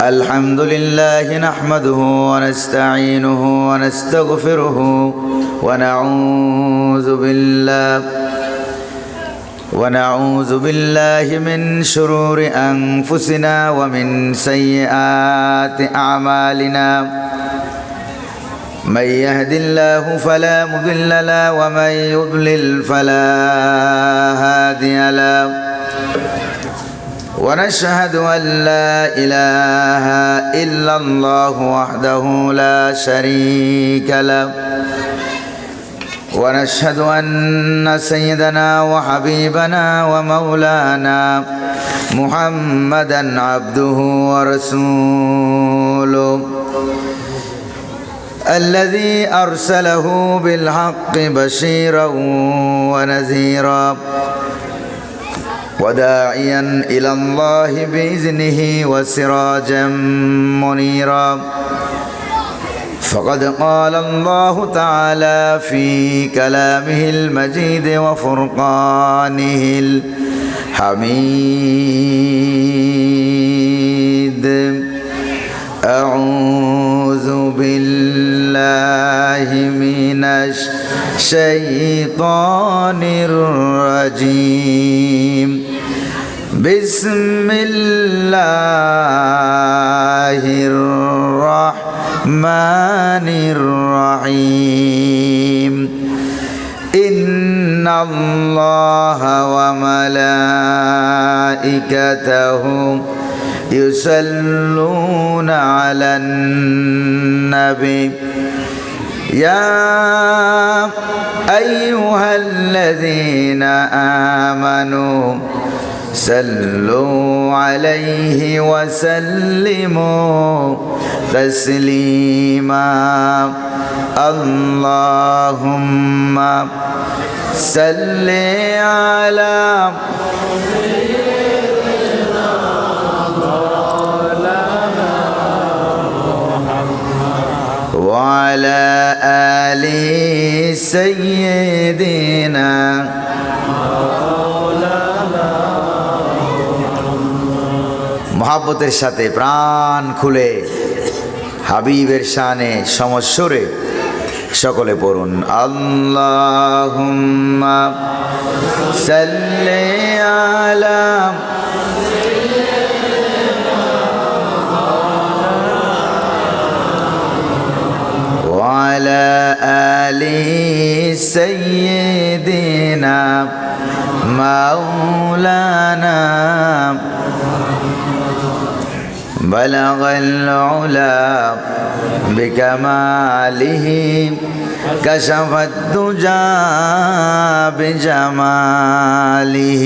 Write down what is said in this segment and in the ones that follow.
الحمد لله نحمده ونستعينه ونستغفره ونعوذ بالله من شرور أنفسنا ومن سيئات أعمالنا من يهد الله فلا مضل له ومن يضلل فلا هادي له ونشهد أن لا إله إلا الله وحده لا شريك له ونشهد أن سيدنا وحبيبنا ومولانا محمدا عبده ورسوله الذي أرسله بالحق بشيرا ونذيرا وداعيا إلى الله بإذنه وسراجا منيرا فقد قال الله تعالى في كلامه المجيد وفرقانه الحميد أعوذ بالله من الشيطان الرجيم بسم الله الرحمن الرحيم إن الله وملائكته يصلون على النبي يا أيها الذين آمنوا صلوا عليه وسلموا تسليما اللهم صل على وعلى آل سيدنا মোহাব্বতের সাথে প্রাণ খুলে হাবিবের শানে সমস্বরে সকলে পড়ুন আল্লাহুম্মা সাল্লি আলা وعلى آل سيدنا مولانا بلغ العلا بكماله كشف الدجى بجماله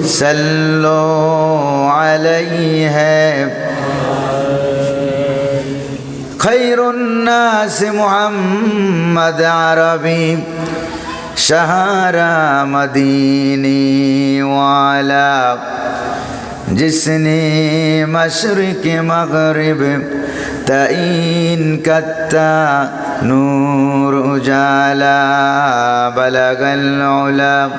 صلوا عليه خير الناس محمد عربي شهر مديني وعلى جسني مشرق مغرب تئين كتا نور جالا بلغ العلا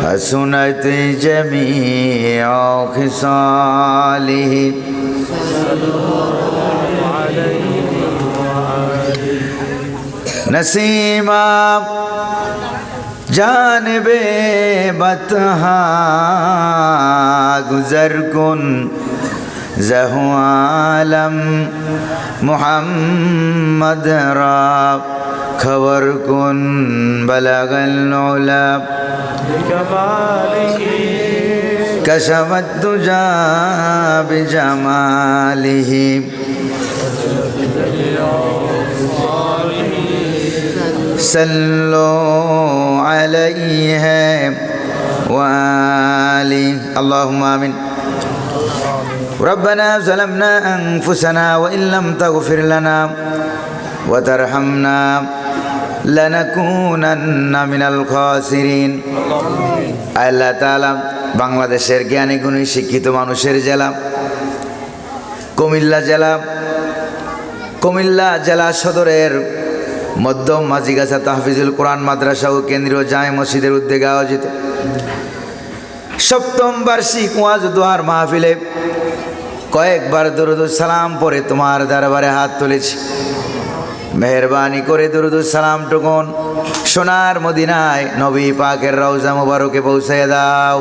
حسنت جميع خصاله नसीमा जानबे बतहा गुजर कुन जहु आलम मुहम्मद रा खबर कुन बलगल उला कशफत दुजा बिजमालिही صلوا عليه وآله اللهم آمين ربنا ظلمنا أنفسنا وإن لم تغفر لنا وترحمنا لنكونن من الخاسرين আল্লাহ তাআলা বাংলাদেশের জ্ঞানী গুণী শিক্ষিত মানুষের জেলা কুমিল্লা জেলা সদরের মধ্যম মাঝিগাছা তাহফিজুল কোরআন মাদ্রাসা ও কেন্দ্রীয় জামে মসজিদের উদ্যোগে আয়োজিত 7ম বার্ষিক ওয়াজ দোয়ার মাহফিলে কয়েকবার দরুদ সালাম পরে তোমার দরবারে হাত তুলেছি। মেহেরবানি করে দরুদ সালাম টুকুন সোনার মদিনায় নবী পাকের রওজা মুবারকে পৌঁছে দাও।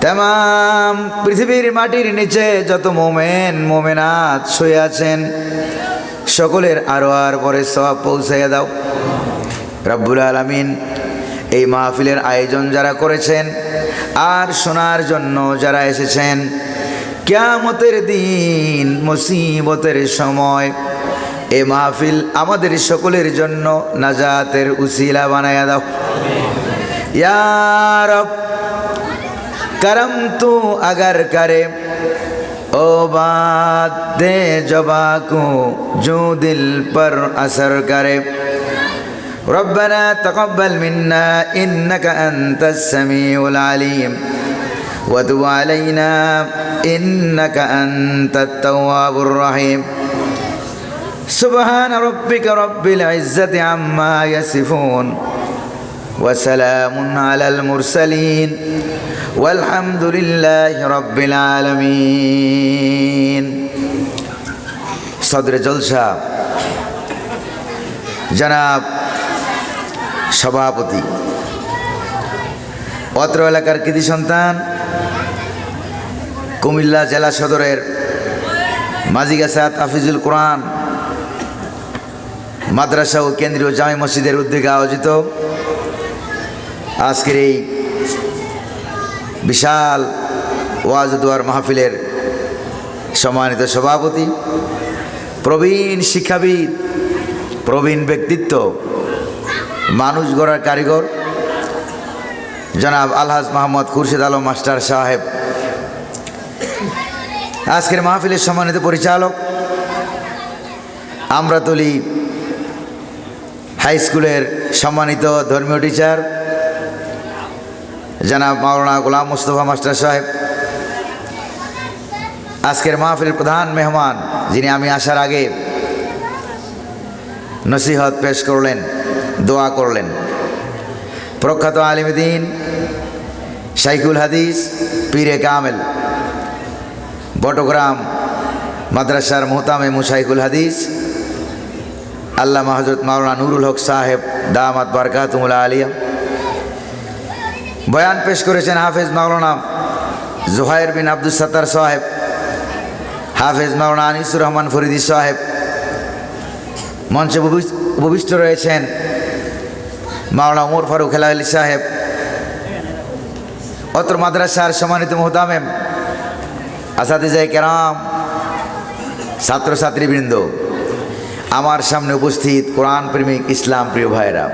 तमाम পৃথিবীর মাটির নিচে যত মোমেন মোমেনাত শুয়ে আছেন সকলের আরওয়ার পরে সওয়াব পৌঁছাইয়া দাও রব্বুল আলামিন। এই মাহফিলের আয়োজন যারা করেছেন আর শোনার জন্য যারা এসেছেন, কিয়ামতের দিন মুসিবতের সময় এই মাহফিল আমাদের সকলের জন্য নাজাতের উসিলা বানায়া দাও ইয়া রব। करम तू अगर करे ओ बात दे जबा को जो दिल पर असर करे। रब्बना तक़ब्बल मिन्ना इन्नका अंतस समीउल अलीम व तुब अलैना इन्नका अंतत तव्वाबुर रहीम। सुब्हान रब्बिका रब्बिल इज्जति अम्मा यसिफून व सलामुन अलल मुरसलीन वल्हम्दुलिल्लाहि रब्बिल आलमीन। सदर जलसा जनाब सभापति अत्र एलाकार कृति सन्तान कुमिल्ला जिला सदरेर माझिगाछा ताहफिजुल कुरान माद्रासा और केंद्रीय जामे मस्जिदेर उद्योगे आयोजित आजकेर এই विशाल ওয়াজ দোয়ার মাহফিলের সম্মানিত সভাপতি, প্রবীণ শিক্ষাবিদ, প্রবীণ ব্যক্তিত্ব, মানুষ গড়ার কারিগর জনাব আলহাজ মোহাম্মদ খুরশিদ আলম মাস্টার সাহেব, আজকের মাহফিলের সম্মানিত পরিচালক, আমরাতলী হাই স্কুলের সম্মানিত ধর্মীয় টিচার जनाब मौलाना गुलाम मुस्तफा मास्टर साहेब, आजकेर महफिल प्रधान मेहमान जिनि आमी आसार आगे नसीहत पेश करलें दोया करलें, प्रख्यात आलिम दीन शाइखुल हदीस पीरे कामेल बटग्राम माद्रासार मोहतामिम शाइखुल हदीस आल्लामा हजरत मौलाना नुरुल हक साहेब दामात बरकातुहुल आलिया। बयान पेश करेছেন हाफिज मौलाना जुहायर बिन अब्दुल सत्तार साहेब, हाफिज मौलाना अनिसुर रहमान फरीदी साहेब, मंचे उपविष्ट रয়েছেন मौलाना उमर फारूक हेलाली साहेब, अत्र माद्रासार सम्मानित मोहतामिम आसातिजाए केराम, छात्र छात्रीबृंद, आमार सामने उपस्थित कुरान प्रेमिक इस्लाम प्रिय भाईरा,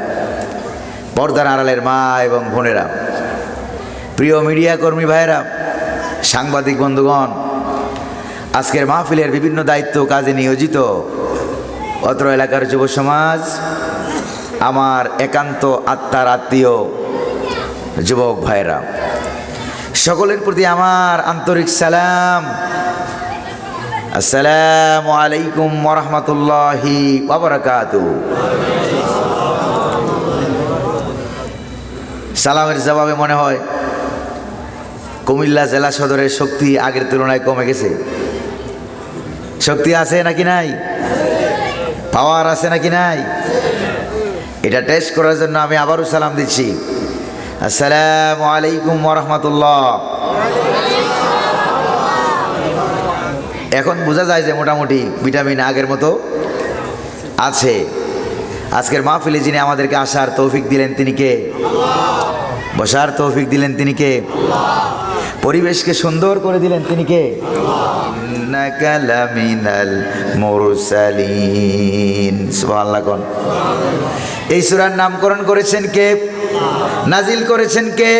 पर्दार आড়ালের মা এবং বোনেরা, প্রিয় মিডিয়া কর্মী ভাইরা, সাংবাদিক বন্ধুগণ, আজকের মাহফিলের বিভিন্ন দায়িত্ব কাজে নিয়োজিত অত্র এলাকার যুব সমাজ, আমার একান্ত আত্মার আত্মীয় যুবক ভাইরা, সকলের প্রতি আমার আন্তরিক সালাম। আসসালামু আলাইকুম ওয়া রাহমাতুল্লাহি ওয়া বারাকাতুহু। সালামের জবাবে মনে হয় কুমিল্লা জেলা সদরের শক্তি আগের তুলনায় কমে গেছে। শক্তি আছে নাকি নাই? পাওয়ার আছে নাকি নাই? এটা টেস্ট করার জন্য আমি আবারও সালাম দিচ্ছি। আসসালামু আলাইকুম ওয়া রাহমাতুল্লাহ। এখন বোঝা যায় যে মোটামুটি ভিটামিন আগের মতো আছে। আজকের মাহফিলে যিনি আমাদেরকে আসার তৌফিক দিলেন তিনি কে? বসার তৌফিক দিলেন তিনি কে? পরিবেশকে সুন্দর করে দিলেন তিনি কে? ইন্নাকা লামিনাল মুরসালিন। সুবহানাল্লাহ কোন। এই সূরার নামকরণ করেছেন কে? নাজিল করেছেন কে?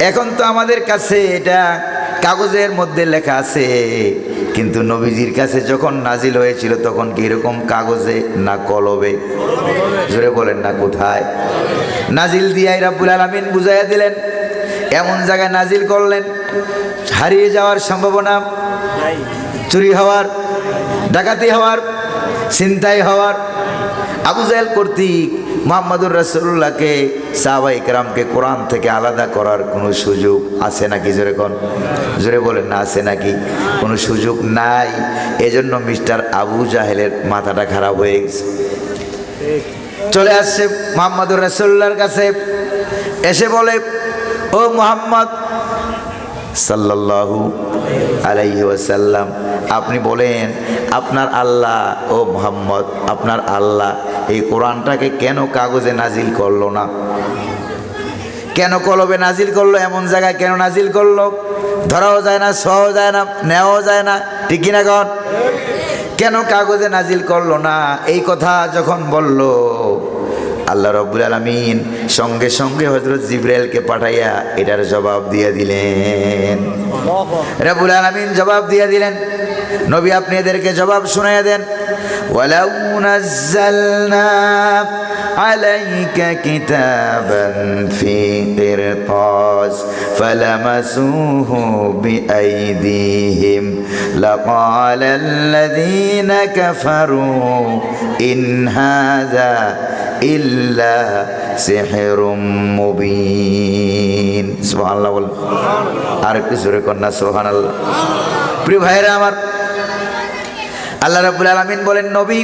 এখন তো আমাদের কাছে এটা কাগজের মধ্যে লেখা আছে, কিন্তু নবীজির কাছে যখন নাজিল হয়েছিল তখন কি এরকম কাগজে না কলবে? জোরে বলেন না কোথায়? নাজিল দিয়াই রাব্বুল আলামিন বুঝাইয়া দিলেন, এমন জায়গায় নাজিল করলেন হারিয়ে যাওয়ার সম্ভাবনা চুরি হওয়ার, ডাকাতি হওয়ার, ছিনতাই হওয়ার। আবু জাহেল কর্তৃক মুহাম্মদুর রাসূলুল্লাহকে সাহাবায়ে কেরামকে কোরআন থেকে আলাদা করার কোনো সুযোগ আছে নাকি? জোরে কোন, জোরে বলেন না, আছে নাকি? কোনো সুযোগ নাই। এজন্য মিস্টার আবু জাহেলের মাথাটা খারাপ হয়ে গেছে। চলে আসছে মুহাম্মদুর রাসূলুল্লাহর কাছে, এসে বলে, ও মুহাম্মদ সাল্লাল্লাহু আলাইহি ওয়াসাল্লাম, আপনি বলেন আপনার আল্লাহ, ও মুহাম্মদ আপনার আল্লাহ এই কোরআনটাকে কেন কাগজে নাজিল করলো না? কেন কলবে নাজিল করলো? এমন জায়গায় কেন নাজিল করলো? ধরাও যায় না, ছোঁয়াও যায় না, নেওয়াও যায় না, ঠিক কিনা কন? কেন কাগজে নাজিল করলো না? এই কথা যখন বলল, আল্লাহ রাব্বুল আলামিন সঙ্গে সঙ্গে হযরত জিবরাইলকে পাঠাইয়া এটার জবাব দিয়ে দিলেন। রাব্বুল আলামিন জবাব দিয়ে দিলেন, নবী আপনি এদেরকে জবাব শুনাইয়া দেন। ওয়ালাউ নাযালনা আলাইকা কিতাবান ফি কিরতাস ফালামাসুহু বিআইদিহিম লাকালাল্লাযীনা কাফারু ইন হাযা ইল্লা সিহরুম মুবিন। সুবহানাল্লাহ বল, আর একটু জোরে কন্যা সুবহানাল্লাহ। প্রিয় ভাইরা আমার, আল্লাহ রাব্বুল আলামিন বলেন, নবী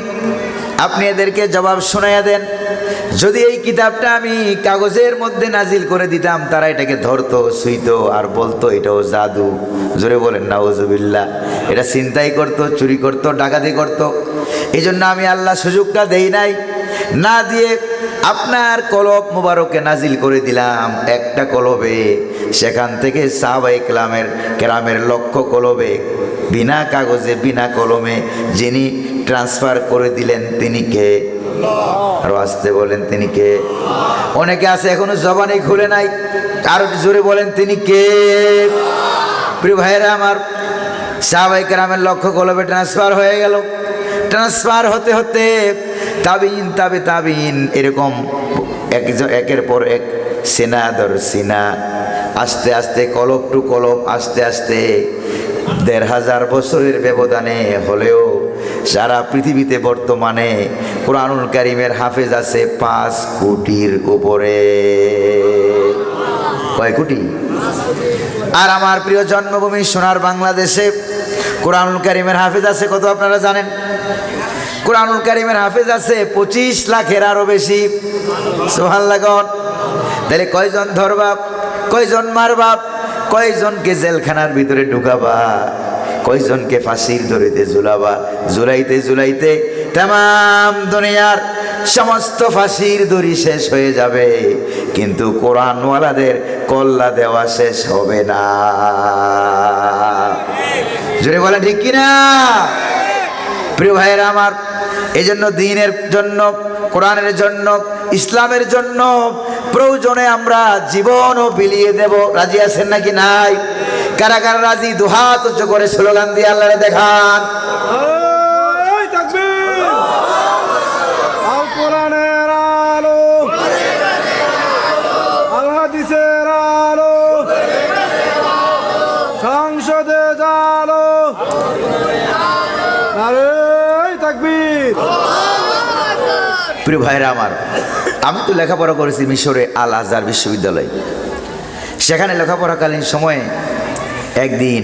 আপনি এদেরকে জবাব শোনাইয়া দেন, যদি এই কিতাবটা আমি কাগজের মধ্যে নাজিল করে দিতাম তারা এটাকে ধরতো, ছুঁইতো আর বলতো এটাও জাদু। জোরে বলেন নাউজুবিল্লাহ। এটা ছিনতাই করতো, চুরি করতো, ডাকাতি করতো। এই জন্য আমি আল্লাহ সুযোগটা দেই নাই, না দিয়ে আপনার কলব মুবারকে নাজিল করে দিলাম একটা কলবে। সেখান থেকে সাহাবায়ে কেরামের লক্ষ কলবে বিনা কাগজে বিনা কলমে যিনি ট্রান্সফার করে দিলেন তিনি কে? আরো আসতে বলেন, তিনি কে? অনেকে আছে এখনো জবানই খুলে নাই, আরো জোরে বলেন তিনি কে? প্রিয় ভাইয়েরা আমার, সাহাবায়ে কেরামের লক্ষ কলবে ট্রান্সফার হয়ে গেল। ট্রান্সফার হতে হতে তাবিন তাবে তাবিন এরকম একের পর এক সিনা দর সিনা, আস্তে আস্তে কলব টু কলব, আস্তে আস্তে ১৫০০ বছরের ব্যবধানে হলেও সারা পৃথিবীতে বর্তমানে কোরআনুল কারীমের হাফেজ আছে ৫ কোটির উপরে। কয় কোটি? আর আমার প্রিয় জন্মভূমি সোনার বাংলাদেশে কোরআনুল কারীমের হাফেজ আছে কত আপনারা জানেন? কোরআনুল কারীমের হাফেজ আছে ২৫ লাখের আরো বেশি। সুবহানাল্লাহ। তাহলে কয়জন ধরবা, কয়জন মারবা, কয়জনকে জেলখানার ভিতরে ঢুকাবা, কয়জনকে ফাঁসির দড়িতে ঝুলাবা? ঝুলাইতে ঝুলাইতে তাম দুনিয়ার সমস্ত ফাঁসির দড়ি শেষ হয়ে যাবে, কিন্তু কোরআনওয়ালাদের কল্লা দেওয়া শেষ হবে না। জোরে বলেন ঠিক কিনা? প্রিয় ভাইয়েরা আমার, এই জন্য দ্বীনের জন্য, কোরআনের জন্য, ইসলামের জন্য প্রয়োজনে আমরা জীবনও বিলিয়ে দেব। রাজি আছেন নাকি নাই? কারা কারা রাজি? দুহাত উচ্চ করে স্লোগান দিয়ে আল্লাহরে দেখান। কোরআনের আলো, আল হাদিসের আলো, সংসদে জালো, নারে তাকবীর। প্রিয় ভাইরা আমার, আমি তো লেখাপড়া করেছি মিশরে আল আজহার বিশ্ববিদ্যালয়। সেখানে লেখাপড়াকালীন সময়ে একদিন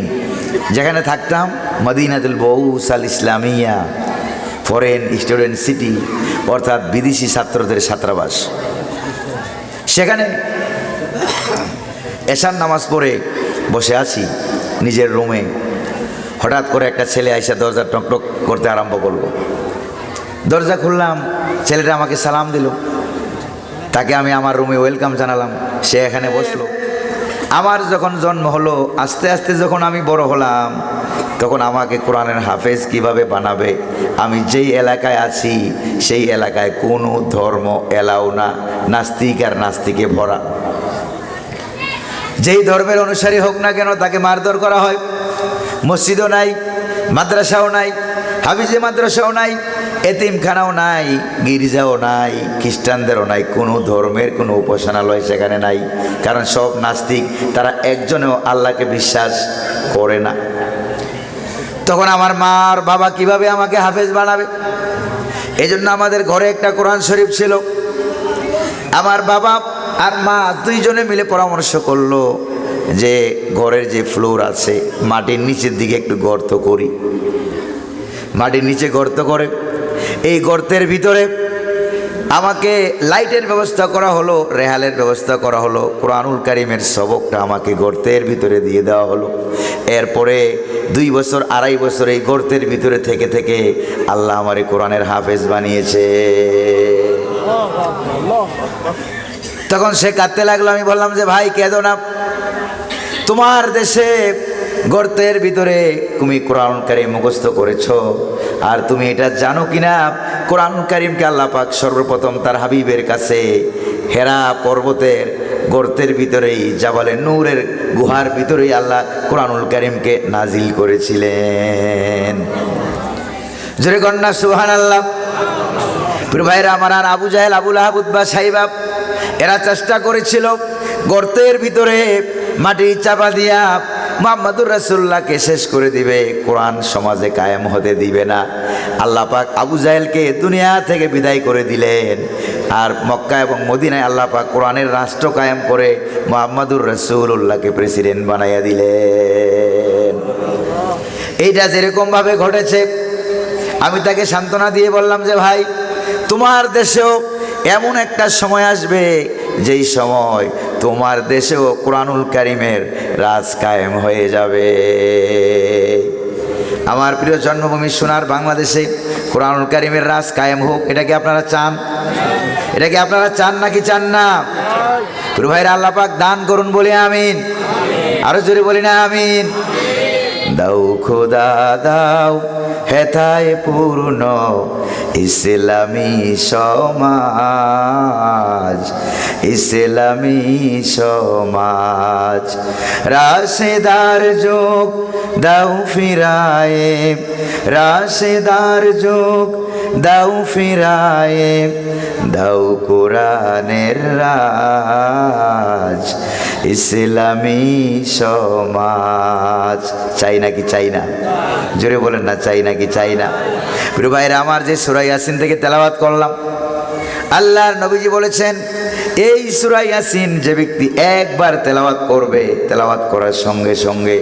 যেখানে থাকতাম, মদিনাতুল বউস আল ইসলামিয়া, ফরেন স্টুডেন্ট সিটি, অর্থাৎ বিদেশি ছাত্রদের ছাত্রাবাস। সেখানে এশার নামাজ পড়ে বসে আছি নিজের রুমে, হঠাৎ করে একটা ছেলে আইসা দরজা টকটক করতে আরম্ভ করলো। দরজা খুললাম, ছেলেটা আমাকে সালাম দিল, তাকে আমি আমার রুমে ওয়েলকাম জানালাম, সে এখানে বসলো। আমার যখন জন্ম হলো, আস্তে আস্তে যখন আমি বড় হলাম, তখন আমাকে কোরআনের হাফেজ কিভাবে বানাবে? আমি যেই এলাকায় আছি সেই এলাকায় কোনো ধর্ম এলাও না, নাস্তিক আর নাস্তিকে ভরা। যেই ধর্মের অনুসারী হোক না কেন তাকে মারধর করা হয়। মসজিদও নাই, মাদ্রাসাও নাই, হাফিজে মাদ্রাসাও নাই, এতিমখানাও নাই, গির্জাও নাই, খ্রিস্টানদেরও নাই, কোনো ধর্মের কোনো উপাসনালয় সেখানে নাই। কারণ সব নাস্তিক, তারা একজনেও আল্লাহকে বিশ্বাস করে না। তখন আমার মা আর বাবা কিভাবে আমাকে হাফেজ বানাবে? এই জন্য আমাদের ঘরে একটা কোরআন শরীফ ছিল। আমার বাবা আর মা দুইজনে মিলে পরামর্শ করলো যে ঘরের যে ফ্লোর আছে মাটির নিচের দিকে একটু গর্ত করি। মাটির নিচে গর্ত করে এই গর্তের ভিতরে আমাকে লাইটের ব্যবস্থা করা হলো, রেহালের ব্যবস্থা করা হলো, কোরআনুল কারীমের সবকটা আমাকে গর্তের ভিতরে দিয়ে দেওয়া হলো। এরপরে 2 বছর 2.5 বছর এই গর্তের ভিতরে থেকে থেকে আল্লাহ আমার এই কোরআনের হাফেজ বানিয়েছে। তখন সে কাঁদতে লাগলো। আমি বললাম যে ভাই কেঁদো না, তোমার দেশে গর্তের ভিতরে তুমি কোরআন কারীম মুখস্থ করেছো, আর তুমি এটা জানো কিনা কোরআন কারীমকে আল্লাহ পাক সর্বপ্রথম তার হাবিবের কাছে হেরা পর্বতের গর্তের ভিতরেই জাবালে নূরের গুহার ভিতরেই আল্লাহ কোরআনুল কারীমকে নাজিল করেছিলেন। জোরে কন্যা সুবহানাল্লাহ। প্রিয় ভাইরা আমার, আর আবু জাহেল, আবু লাহাব, উতবা, সাইবা এরা চেষ্টা করেছিল গর্তের ভিতরে মাটি চাপা দিয়া মুহাম্মদুর রাসূলুল্লাহকে শেষ করে দিবে, কোরআন সমাজে কায়েম হতে দিবে না। আল্লাহ পাক আবু জাহেলকে দুনিয়া থেকে বিদায় করে দিলেন, আর মক্কা এবং মদিনায় আল্লাহ পাক কোরআনের রাষ্ট্র কায়েম করে মুহাম্মদুর রাসূলুল্লাহকে প্রেসিডেন্ট বানাইয়া দিলেন। এইটা যেরকমভাবে ঘটেছে আমি তাকে সান্ত্বনা দিয়ে বললাম যে ভাই তোমার দেশেও এমন একটা সময় আসবে যেই সময় তোমার দেশেও কোরআনুল কারীমের রাজ কায়েম হয়ে যাবে। আমার প্রিয় জন্মভূমি সোনার বাংলাদেশে কোরআনুল কারীমের রাজ কায়েম হোক, এটা কি আপনারা চান? এটা কি আপনারা চান নাকি চান না? প্রিয় ভাইরা, আল্লাহ পাক দান করুন বলি আমিন। আরো জোরে বলি না আমিন। দাও খোদা দাও হেথায় পূর্ণ ইসলামী সমাজ, ইসলামী সমাজ। রাশেদার যুগ দাও ফিরায়ে, রাশেদার যুগ দাও ফিরায়ে, দাও কোরআনের রাজ, ইসলামী সমাজ। চাই নাকি চাই না? জোরে বলেন না, চাই নাকি চাই না? প্রিয় ভাইরা আমার, যে সূরা ইয়াসিন থেকে তেলাওয়াত করলাম, আল্লাহর নবীজি বলেছেন এই সূরা ইয়াসিন যে ব্যক্তি একবার তেলাওয়াত করবে, তেলাওয়াত করার সঙ্গে সঙ্গে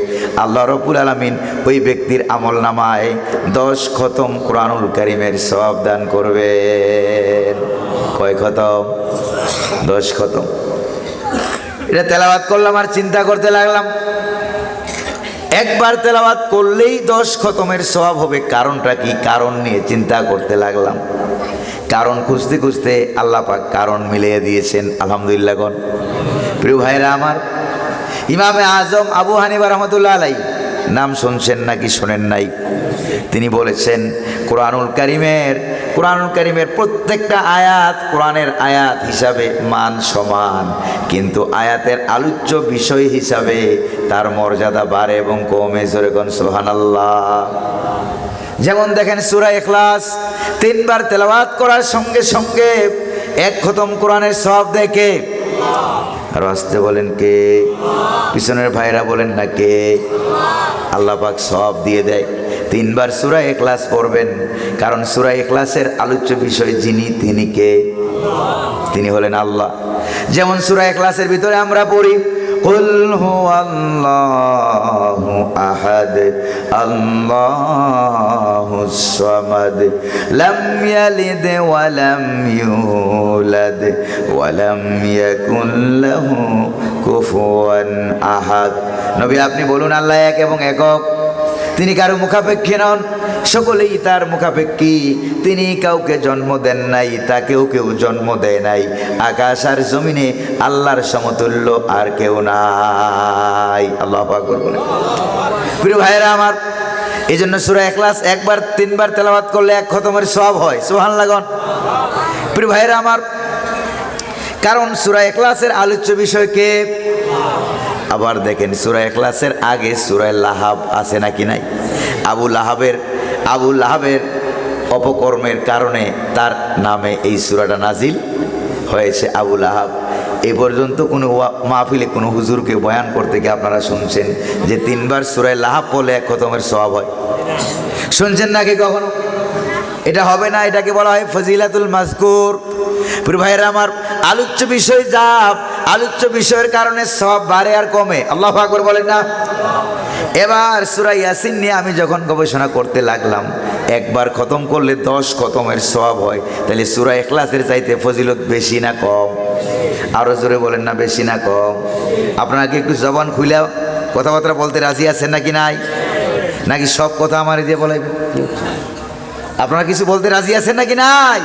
আল্লাহ রাব্বুল আলামিন ওই ব্যক্তির আমলনামায় 10 খতম কোরআনুল কারীমের সওয়াব দান করবেন। কয় খতম? 10 খতম। এটা তেলাওয়াত করলাম আর চিন্তা করতে লাগলাম, একবার তেলাওয়াত করলেই 10 খতমের সওয়াব হবে, কারণটা কি? কারণ নিয়ে চিন্তা করতে লাগলাম। কারণ খুঁজতে খুঁজতে আল্লাহ পাক কারণ মিলিয়ে দিয়েছেন, আলহামদুলিল্লাহ। গণ প্রিয় ভাইরা আমার, ইমামে আজম আবু হানিফা রাহমাতুল্লাহ আলাইহি নাম শুনছেন নাকি শোনেন নাই? তিনি বলেছেন কোরআনুল কারীমের প্রত্যেকটা আয়াত কোরআনের আয়াত হিসাবে মান সমান, কিন্তু আয়াতের আলোচ্য বিষয় হিসাবে তার মর্যাদা বাড়ে এবং কমে। জোরে কোন সুবহানাল্লাহ। যেমন দেখেন সূরা ইখলাস 3 বার তেলাওয়াত করার সঙ্গে সঙ্গে 1 খতম কোরআনের সওয়াব দেখে। আর আসতে বলেন কে? পিছনের ভাইরা বলেন না কে? আল্লাহ পাক সওয়াব দিয়ে দেয়। 3 বার সূরা ইখলাস পড়বেন, কারণ সূরা ইখলাসের আলোচ্য বিষয় যিনি, তিনি কে? তিনি হলেন আল্লাহ। যেমন সূরা ইখলাসের ভিতরে আমরা পড়ি কুল হুয়াল্লাহু আহাদ আল্লাহুস সামাদ লাম ইয়ালিদ ওয়া লাম ইউলাদ ওয়া লাম ইয়াকুল লাহু কুফুয়ান আহাদ। নবী আপনি বলুন আল্লাহ এক এবং একক, তিনি কারো মুখাপেক্ষী নন, সকলেই তার মুখাপেক্ষী। তিনি কাউকে জন্ম দেন নাই, তাকেও কেউ জন্ম দেয় নাই। আকাশ আর জমিনে আল্লাহর সমতুল্য আর কেউ নাই। আল্লাহু আকবার বলেন। প্রিয় ভাইরা আমার, এই জন্য সূরা ইখলাস 3 বার তেলাওয়াত করলে 1 খতমের সওয়াব হয়। সুবহানাল্লাহ। প্রিয় ভাইরা আমার, কারণ সূরা ইখলাসের আলোচ্য বিষয়কে আবার দেখেন, সূরা ইখলাসের আগে সূরা লাহাব আছে নাকি নাই? আবু লাহাবের অপকর্মের কারণে তার নামে এই সূরাটা নাজিল হয়েছে। আবু লাহাব এই পর্যন্ত কোনো মাহফিলে কোনো হুজুরকে বয়ান করতে গিয়ে আপনারা শুনছেন যে 3 বার সূরা লাহাব বলে 1 খতমের সওয়াব হয়? শুনছেন নাকি কখনো? এটা হবে না, এটাকে বলা হয় ফজিলাতুল মাযকুর। প্রিয় ভাইরা আমার, আলোচ্য বিষয় যা, আলোচ্য বিষয়ের কারণে সওয়াব বাড়ে আর কমে। আল্লাহু আকবার বলেন না? এবার সূরা ইয়াসিন নিয়ে আমি যখন গবেষণা করতে লাগলাম, একবার খতম করলে 10 খতমের সওয়াব হয়, তাহলে সূরা ইখলাসের চাইতে ফজিলত বেশি না কম? আরো জোরে বলেন না, বেশি না কম? আপনারা কি একটু জবান খুলে কথাবার্তা বলতে রাজি আছেন নাকি নাই? নাকি সব কথা আমার দিয়ে বলাইবেন? আপনারা কিছু বলতে রাজি আছেন নাকি নাই?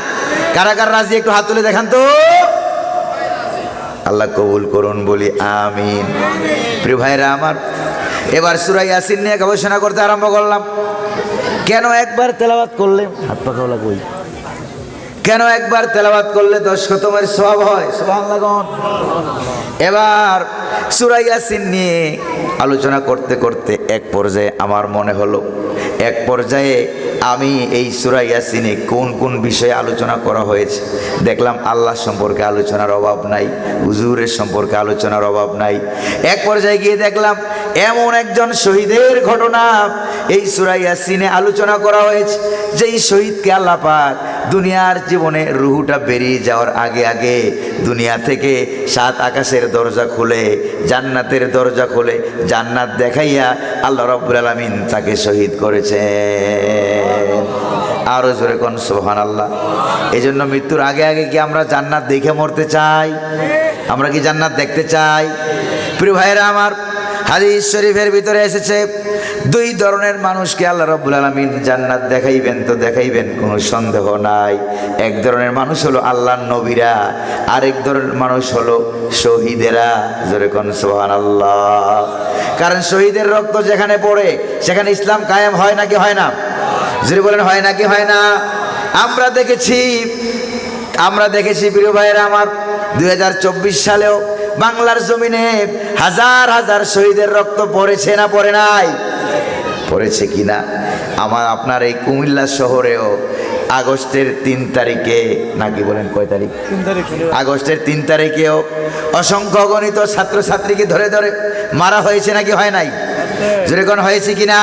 কারা কারা রাজি একটু হাত তুলে দেখান তো। আল্লাহ কবুল করুন, বলি আমিন। প্রিয় ভাইরা আমার, এবার সূরা ইয়াসিন নিয়ে গবেষণা করতে আরম্ভ করলাম। কেন একবার তেলাওয়াত করলে হাত পাকাওয়ালা কই, কেন একবার তেলাওয়াত করলে 10 খতমের সওয়াব হয়? সুবহানাল্লাহ। এবার সূরা ইয়াসিন নিয়ে আলোচনা করতে করতে এক পর্যায়ে আমার মনে হলো, এক পর্যায়ে আমি এই সূরা ইয়াসিনে কোন কোন বিষয়ে আলোচনা করা হয়েছে দেখলাম। আল্লাহ সম্পর্কে আলোচনার অভাব নাই, হুজুরের সম্পর্কে আলোচনার অভাব নাই। এক পর্যায়ে গিয়ে দেখলাম এমন একজন শহীদের ঘটনা এই সূরা ইয়াসিনে আলোচনা করা হয়েছে, যেই শহীদকে আল্লাহ পাক দুনিয়ার জীবনে রুহুটা বেরিয়ে যাওয়ার আগে আগে দুনিয়া থেকে 7 আকাশের দরজা খুলে, জান্নাতের দরজা খুলে, জান্নাত দেখাইয়া আল্লাহ রাব্বুল আলামিন তাকে শহীদ করেছেন। আরো জোরে কোন সুবহানাল্লাহ। এই জন্য মৃত্যুর আগে আগে কি আমরা জান্নাত দেখে মরতে চাই? আমরা কি জান্নাত দেখতে চাই? প্রিয় ভাইরা আমার, হাদিস শরীফের ভিতরে এসেছে 2 ধরনের মানুষকে আল্লাহ রাব্বুল আলামিন জান্নাত দেখাইবেন, তো দেখাইবেন, কোনো সন্দেহ নাই। এক ধরনের মানুষ হলো আল্লাহর নবীরা, আরেক ধরনের মানুষ হলো শহীদেরা। জোরে কোন সুবহানাল্লাহ। কারণ শহীদের রক্ত যেখানে পড়ে সেখানে ইসলাম কায়েম হয় নাকি হয় না? জোরে বলেন, হয় নাকি হয় না? আমরা দেখেছি প্রিয় ভাইয়েরা আমার, 2024 সালেও বাংলার জমিনে হাজার হাজার শহীদের রক্ত পড়েছে না পড়ে নাই? পড়েছে কিনা? আপনার এই কুমিল্লা শহরেও আগস্টের 3 তারিখে, নাকি বলেন কয় তারিখ? 3 তারিখ। আগস্টের 3 তারিখেও অসংখ্য গণিত ছাত্রছাত্রীকে ধরে ধরে মারা হয়েছে নাকি হয় নাই? যেরকম হয়েছে কিনা?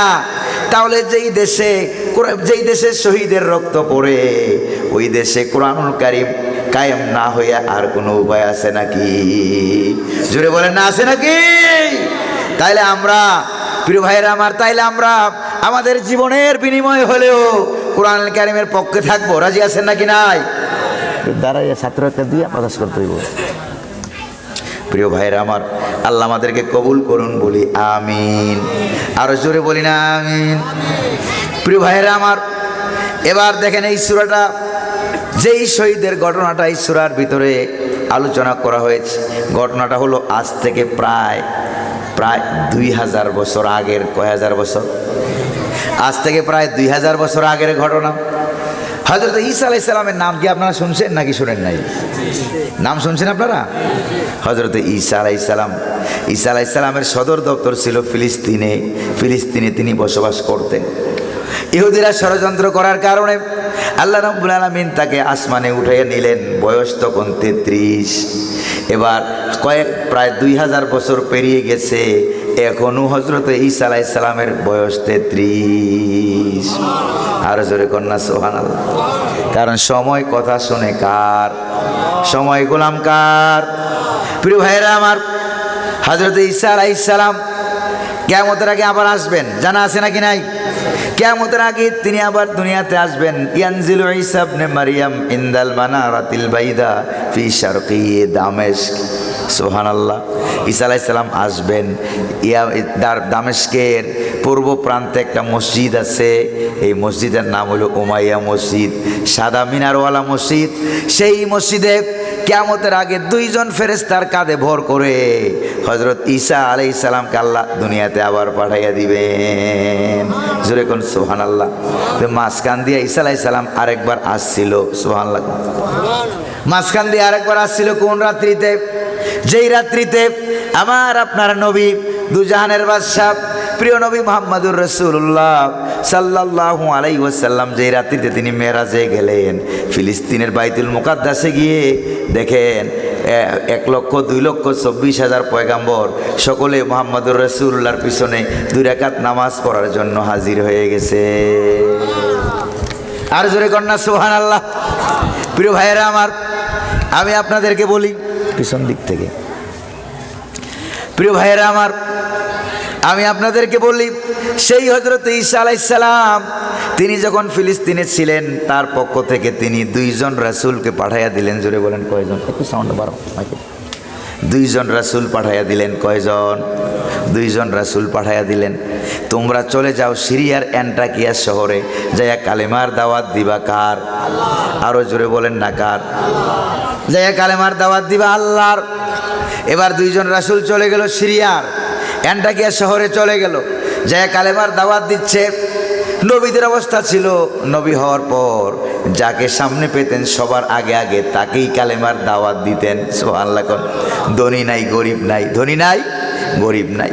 তাহলে যেই দেশে শহীদের রক্ত পড়ে, ওই দেশে কোরআনুল কারীম কায়েম না হইয়া আর কোনো উপায় আছে নাকি? জোরে বলেন না, আছে নাকি? তাইলে আমরা, প্রিয় ভাইয়েরা আমার, তাইলে আমরা আমাদের জীবনের বিনিময় হলেও কোরআনুল কারীমের পক্ষে থাকবো। রাজি আছেন নাকি নাই? দাঁড়াইয়া ছাত্রকে দিয়ে প্রকাশ করতে হইব। প্রিয় ভাইয়েরা আমার, আল্লাহ আমাদেরকে কবুল করুন, বলি আমিন। আরো জোরে বলি না আমিন। প্রিয় ভাইয়েরা আমার, এবার দেখেন এই সূরাটা, যেই শহীদের ঘটনাটা এই সূরার ভিতরে আলোচনা করা হয়েছে, ঘটনাটা হলো আজ থেকে প্রায় 2000 বছর আগের। কয় হাজার বছর? আজ থেকে প্রায় 2000 বছর আগের ঘটনা। হযরত ঈসা আলাইহিস সালামের নাম কি আপনারা শুনছেন নাকি শুনেন নাই? নাম শুনছেন আপনারা? হযরত ঈসা আলাইহিস সালামের সদর দপ্তর ছিল ফিলিস্তিনে তিনি বসবাস করতেন। ইহুদিরা ষড়যন্ত্র করার কারণে আল্লাহ রাব্বুল আলামিন তাকে আসমানে উঠাইয়া নিলেন। বয়স তখন 33। এবার প্রায় 2000 বছর পেরিয়ে গেছে, এখনো হযরত ঈসা আলাইহিস সালামের বয়স 33। আর জোরে কন্যা সুবহানাল্লাহ। কারণ সময় কথা শুনে কার? সময় গোলাম কার? প্রিয় ভাইয়েরা আমার, হযরত ঈসা আলাইহিস সালাম কিয়ামতের আগে আবার আসবেন, জানা আছে নাকি নাই? কিয়ামতের আগে তিনি আবার দুনিয়াতে আসবেন। ইয়ানজিলু ঈসা ইবনে মারইয়াম ইনদাল মানারাতিল বাইদা ফি শারকি দামেস্ক। সুবহানাল্লাহ। ঈসা আলাইহিস সালাম আসবেন। দামেস্কের পূর্ব প্রান্তে একটা মসজিদ আছে, এই মসজিদের নাম হলো উমাইয়া মসজিদ, সাদা মিনারওয়ালা মসজিদ। সেই মসজিদে কিয়ামতের আগে 2 জন ফেরেশতার কাঁধে ভর করে হযরত ঈসা আলাইহিস সালামকে আল্লাহ দুনিয়াতে আবার পাঠাইয়া দিবেন। জোরে কোন সুবহানাল্লাহ। তো মাঝখান দিয়ে ঈসা আলাইহিস সালাম আরেকবার আসছিল। সুবহানাল্লাহ। মাঝখান দিয়ে আরেকবার আসছিল কোন রাত্রিতে? যেই রাত্রিতে আমার আপনার নবী, দুজাহানের বাদশা, প্রিয় নবী মুহাম্মদুর রাসূলুল্লাহ সাল্লাল্লাহু আলাইহি ওয়াসাল্লাম যেই রাত্রিতে তিনি মেরাজে গেলেন, ফিলিস্তিনের বাইতুল মুকাদ্দাসে গিয়ে দেখেন 1,02,24,000 পয়গাম্বর সকলে মুহাম্মদুর রাসূলুল্লাহর পিছনে 2 রাকাত নামাজ পড়ার জন্য হাজির হয়ে গেছে। আর জোরে কন্যা সুবহানাল্লাহ। প্রিয় ভাইয়েরা আমার, আমি আপনাদেরকে বলি পিছন দিক থেকে, প্রিয় ভাইয়েরা আমার, আমি আপনাদেরকে বলি সেই হযরত ঈসা আলাইহিস সালাম তিনি যখন ফিলিস্তিনে ছিলেন তার পক্ষ থেকে তিনি 2 জন রাসূলকে পাঠাইয়া দিলেন। জোরে বলেন কয়জন? একটু সাউন্ড বাড়াও মাইকে। 2 জন রাসূল পাঠাইয়া দিলেন। কয়জন? 2 জন রাসূল পাঠাইয়া দিলেন, তোমরা চলে যাও সিরিয়ার অ্যান্টাকিয়া শহরে, যাইয়া কালেমার দাওয়াত দিবা। কার? আরো জোরে বলেন না কার? যাইয়া কালেমার দাওয়াত দিবা আল্লাহর। এবার 2 জন রাসূল চলে গেল সিরিয়ার অ্যান্টাকিয়া শহরে চলে গেল, যাইয়া কালেমার দাওয়াত দিচ্ছে। নবীদের অবস্থা ছিল, নবী হওয়ার পর যাকে সামনে পেতেন সবার আগে আগে তাকেই কালেমার দাওয়াত দিতেন। সুবহানাল্লাহ। ধনী নাই গরিব নাই, ধনী নাই গরিব নাই,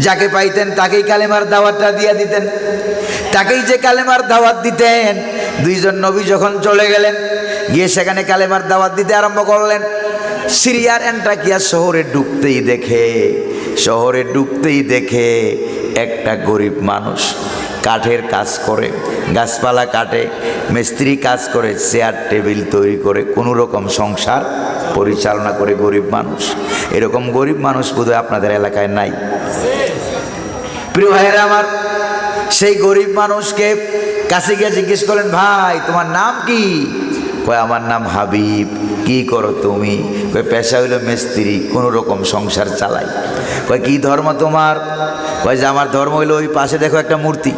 যাকে পাইতেন তাকেই কালেমার দাওয়াতটা দিয়ে দিতেন, তাকেই যে কালেমার দাওয়াত দিতেন। 2 জন নবী যখন চলে গেলেন, গিয়ে সেখানে কালেমার দাওয়াত দিতে আরম্ভ করলেন। সিরিয়ার অ্যান্টাকিয়া শহরে ঢুকতেই দেখে একটা গরিব মানুষ কাঠের কাজ করে, গাছপালা কাটে, মিস্ত্রি কাজ করে, চেয়ার টেবিল তৈরি করে, কোনো রকম সংসার পরিচালনা করে গরিব মানুষ। এরকম গরিব মানুষ বোধহয় আপনাদের এলাকায় নাই। প্রিয় ভাইয়েরা আমার, সেই গরিব মানুষকে কাছে গিয়ে জিজ্ঞেস করলেন, ভাই তোমার নাম কি? কয় আমার নাম হাবিব। কি করো তুমি? কয় পেশা হইল মিস্ত্রি, কোনো রকম সংসার চালাই। কয় কি ধর্ম তোমার? কয় যে আমার ধর্ম হইলো ওই পাশে দেখো একটা মূর্তি,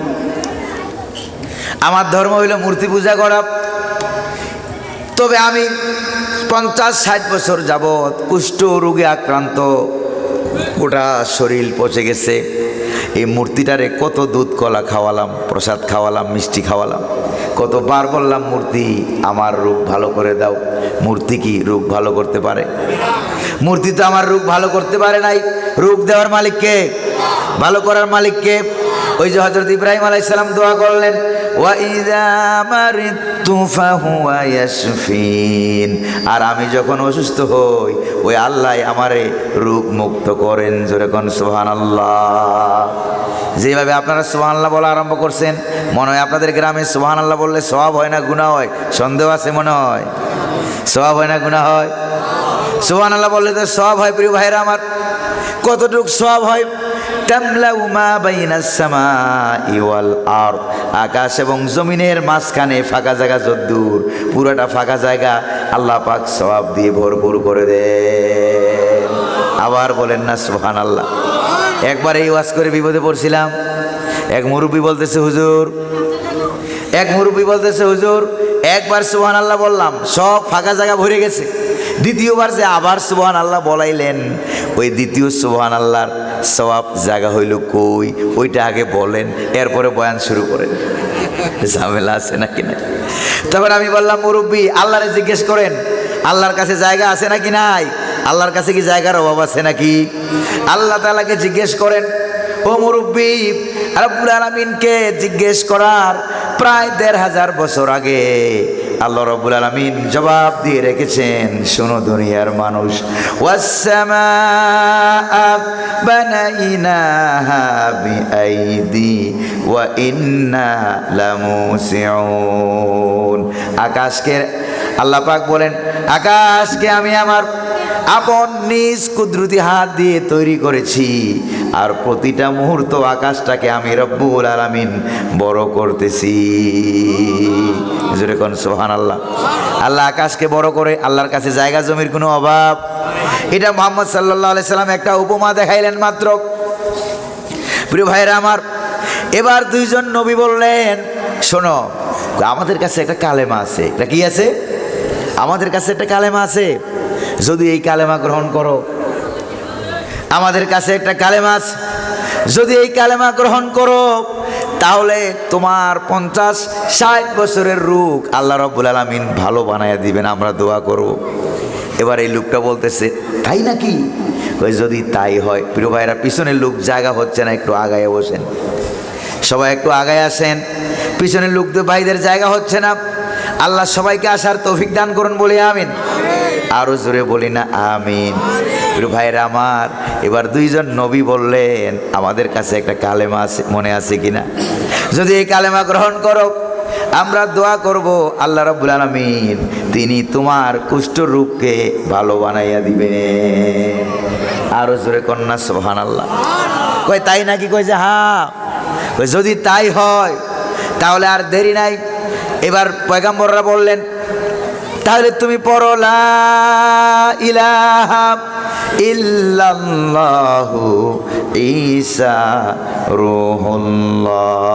আমার ধর্ম হইলো মূর্তি পূজা করা। তবে আমি 50-60 বছর যাবৎ কুষ্ঠ রোগে আক্রান্ত, গোটা শরীর পচে গেছে। এই মূর্তিটারে কত দুধ কলা খাওয়ালাম, প্রসাদ খাওয়ালাম, মিষ্টি খাওয়ালাম, কতবার বললাম মূর্তি আমার রোগ ভালো করে দাও। মূর্তি কি রোগ ভালো করতে পারে? মূর্তি তো আমার রোগ ভালো করতে পারে নাই। রোগ দেওয়ার মালিককে, ভালো করার মালিককে। ওই যে হযরত ইব্রাহিম আলাইহিস সালাম দোয়া করলেন, ওয়া ইযা মারিতু ফাহুয়া ইয়াশফিন। আর আমি যখন অসুস্থ হই ওই আল্লাহ আমারে রোগ মুক্ত করেন। জোরে কোন সুবহানাল্লাহ। যেভাবে আপনারা সুবহানাল্লাহ বলা আরম্ভ করছেন, মনে হয় আপনাদের গ্রামে সুবহানাল্লাহ বললে সওয়াব হয় না গুনাহ হয়? সন্দেহ আছে মনে হয়? সওয়াব হয় না গুনাহ হয়? সুবহানাল্লাহ বললে তো সওয়াব হয়। প্রিয় ভাইরা আমার, কতটুক সওয়াব হয়? তামলাউ মা বাইনাস সামাই ওয়াল আরদ, আকাশ এবং জমিনের মাঝখানে ফাঁকা জায়গা যদ্দূর, পুরাটা ফাঁকা জায়গা আল্লাহ পাক সওয়াব দিয়ে ভরপুর করে দেন। আবার বলেন না সুবহানাল্লাহ। একবার এই ওয়াজ করে বিপদে পড়ছিলাম। এক মুরব্বী বলতেছে হুজুর, একবার সুবহানাল্লাহ বললাম, সব ফাঁকা জায়গা ভরে গেছে। দ্বিতীয়বার যে আবার সুবহানাল্লাহ বলাইলেন, ওই দ্বিতীয় সুবহানাল্লাহর সওয়াব জায়গা হইল কই? ওইটা আগে বলেন, এরপরে বয়ান শুরু করেন। ঝামেলা আছে নাকি না? তারপর আমি বললাম, মুরব্বী আল্লাহরে জিজ্ঞেস করেন আল্লাহর কাছে জায়গা আছে নাকি নাই? আল্লাহর কাছে কি জায়গার অভাব আছে নাকি? আল্লাহ তাআলাকে জিজ্ঞেস করেন। ও মুরব্বী, রব্বুল আলামিনকে জিজ্ঞেস করার প্রায় 1500 বছর আগে আল্লাহ রব্বুল আলামিন জবাব দিয়ে রেখেছেন। শোনো দুনিয়ার মানুষ, ওয়াস-সামাআ বানাইনাহা বিআইদি ওয়া ইন্না লামুসিউন। আকাশকে আল্লাহ পাক বলেন, আকাশকে আমি আমার আপন নিজ কুদরতি হাত দিয়ে তৈরি করেছি, আর প্রতিটা মুহূর্ত আকাশটাকে আমি রব্বুল আলামিন বড় করতেছি। জোরে কোন সুবহানাল্লাহ। আল্লাহ আকাশকে বড় করে, আল্লাহর কাছে জায়গা জমির কোনো অভাব। এটা মুহাম্মদ সাল্লাল্লাহু আলাইহি সাল্লাম একটা উপমা দেখাইলেন মাত্র। প্রিয় ভাইরা আমার, এবার 2 জন নবী বললেন, শোনো আমাদের কাছে একটা কালেমা আছে। এটা কি আছে? আমাদের কাছে একটা কালেমা আছে, যদি এই কালেমা গ্রহণ করো। আমাদের কাছে একটা কালেমা আছে, যদি এই কালেমা গ্রহণ করো তাহলে তোমার 50-60 বছরের রোগ আল্লাহ রাব্বুল আলামিন ভালো বানায়া দিবেন, আমরা দোয়া করব। এবার এই লোকটা বলতেছে, তাই নাকি? ওই যদি তাই হয়। প্রিয় ভাইরা, পিছনের লোক জায়গা হচ্ছে না, একটু আগায় বসেন, সবাই একটু আগায় আসেন। পিছনের লোকদের ভাইদের জায়গা হচ্ছে না। আল্লাহ সবাইকে আসার তৌফিক দান করুন বলে আমিন। আরো জোরে বলি না আমিন। প্রিয় ভাইরা আমার, এবার দুইজন নবী বললেন আমাদের কাছে একটা কালেমা আছে, মনে আছে কিনা? যদি এই কালেমা গ্রহণ করো আমরা দোয়া করব আল্লাহ রাব্বুল আলামিন তিনি তোমার কুষ্ঠ রোগকে ভালো বানাইয়া দিবেন। আরো জোরে কন্যা সুবহানাল্লাহ। কয় তাই নাকি? কয় যে হ্যাঁ। কয় যদি তাই হয় তাহলে আর দেরি নাই। এবার পয়গম্বররা বললেন তাহলে তুমি পড়ো লা ইলাহা ইল্লাল্লাহু ঈসা রূহুল্লাহ।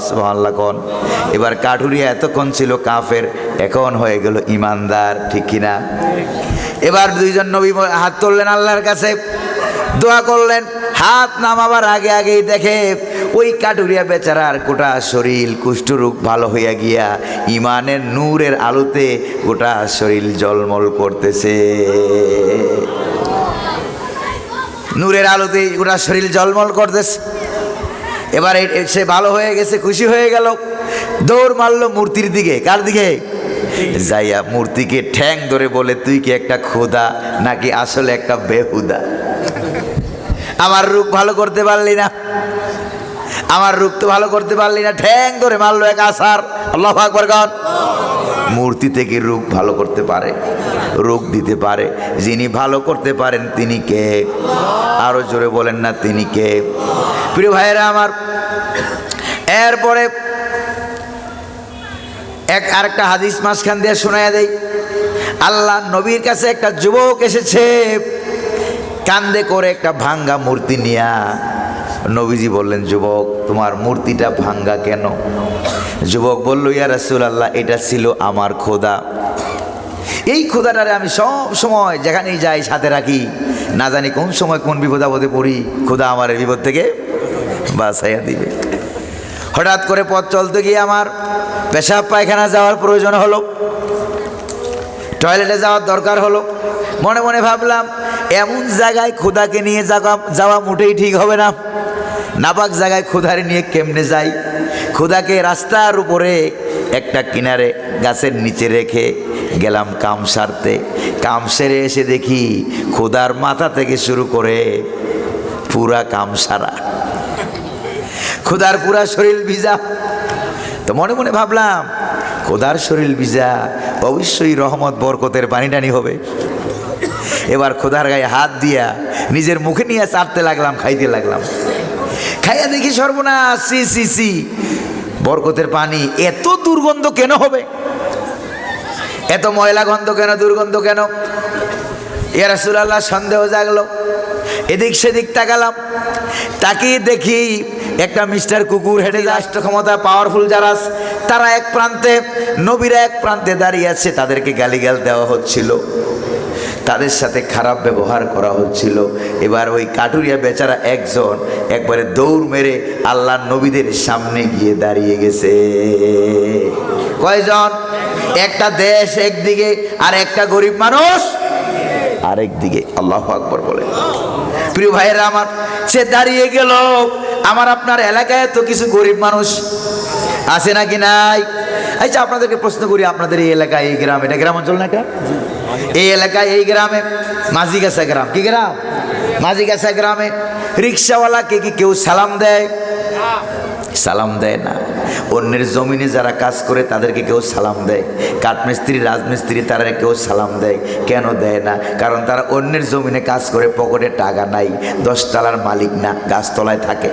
সুবহানাল্লাহ কোন। এবার কাঠুরিয়া এতক্ষণ ছিল কাফের, এখন হয়ে গেল ইমানদার, ঠিক কিনা? এবার দুইজন নবী হাত তুললেন আল্লাহর কাছে, দোয়া করলেন। হাত নামাবার আগে আগেই দেখে ওই কাটুরিয়া বেচারার গোটা শরীর কুষ্ঠরোগ ভালো হইয়া গিয়া ইমানের নূরের আলোতে গোটা শরীর জলমল করতেছে। নূরের আলোতে গোটা শরীর জলমল করতেছে। এবার সে ভালো হয়ে গেছে, খুশি হয়ে গেল, দৌড় মারলো মূর্তির দিকে। কার দিকে? যাইয়া মূর্তিকে ঠ্যাং ধরে বলে তুই কি একটা খোদা নাকি আসলে একটা বেহুদা? আমার রূপ ভালো করতে পারলি না, আমার রূপ তো ভালো করতে পারলি না। ঠ্যাং ধরে মারলো এক আসার। আল্লাহু আকবার গান। মূর্তি থেকে রূপ ভালো করতে পারে, রোগ দিতে পারে। যিনি ভালো করতে পারেন তিনি কে? আরো জোরে বলেন না তিনি কে? প্রিয় ভাইয়েরা আমার, এরপরে আরেকটা হাদিস মাঝখান দিয়ে শোনায়া দেই। আল্লাহ নবীর কাছে একটা যুবক এসেছে কান্দে করে একটা ভাঙ্গা মূর্তি নিয়া। নবীজি বললেন যুবক তোমার মূর্তিটা ভাঙ্গা কেন? যুবক বলল ইয়া রাসূলুল্লাহ এটা ছিল আমার খোদা। এই খোদাটারে আমি সব সময় যেখানেই যাই সাথে রাখি, না জানি কোন সময় কোন বিপদ আপদে পড়ি খোদা আমার এই বিপদ থেকে বাঁচাইয়া দিবে। হঠাৎ করে পথ চলতে গিয়ে আমার পেশাব পায়খানা যাওয়ার প্রয়োজন হলো, টয়লেটে যাওয়ার দরকার হলো। মনে মনে ভাবলাম এমন জায়গায় খোদাকে নিয়ে যাওয়া মোটেই ঠিক হবে না। নাপাক জায়গায় খোদারে নিয়ে কেমনে যাই? খোদাকে রাস্তার উপরে একটা কিনারে গাছের নিচে রেখে গেলাম কাম সারতে। কাম সেরে এসে দেখি খোদার মাথা থেকে শুরু করে পুরা কাম সারা, খোদার পুরা শরীর ভিজা। তো মনে মনে ভাবলাম খোদার শরীর ভিজা, অবশ্যই রহমত বরকতের পানি টানি হবে। এবার খোদার গায়ে হাত দিয়া নিজের মুখে নিয়ে চাটতে লাগলাম, খাইতে লাগলাম। খাইয়া দেখি সর্বনাশ, সি সি সি, বরকতের পানি এত দুর্গন্ধ কেন হবে? এত ময়লা গন্ধ কেন, দুর্গন্ধ কেন? ইয়া রাসূলুল্লাহ সন্দেহ জাগলো। এদিক সেদিক তাকালাম, তাকিয়ে দেখি একটা মিস্টার কুকুর হেঁটে রাষ্ট্র ক্ষমতা পাওয়ারফুল যারা তারা এক প্রান্তে, নবীরা এক প্রান্তে দাঁড়িয়ে আছে। তাদেরকে গালিগাল দেওয়া হচ্ছিল, তাদের সাথে খারাপ ব্যবহার করা হচ্ছিল। এবার ওই কাটুরিয়া বেচারা একজন একবারে দৌড় মেরে আল্লাহর নবীদের সামনে গিয়ে দাঁড়িয়ে গেছে। কয়জন? একটা দেশ একদিকে আর একটা গরিব মানুষ আরেক দিকে। আল্লাহু আকবার বলে। প্রিয় ভাইয়েরা আমার, সে দাঁড়িয়ে গেল। আমার আপনার এলাকায় তো কিছু গরিব মানুষ আছে নাকি নাই? আচ্ছা আপনাদেরকে প্রশ্ন করি, আপনাদের এই এলাকায়, এই গ্রাম, এটা গ্রাম অঞ্চল না? এটা এই এলাকায়, এই গ্রামে মাঝিগাছা গ্রাম, কি গ্রাম? মাঝিগাছা গ্রামে রিক্সাওয়ালাকে কি কেউ সালাম দেয়? সালাম দেয় না। অন্যের জমিনে যারা কাজ করে তাদেরকে কেউ সালাম দেয়। কাঠমিস্ত্রি, রাজমিস্ত্রি, তারা কেউ সালাম দেয়। কেন দেয় না? কারণ তারা অন্যের জমিনে কাজ করে, পকেটে টাকা নাই, 10 তলার মালিক না, গাছতলায় থাকে।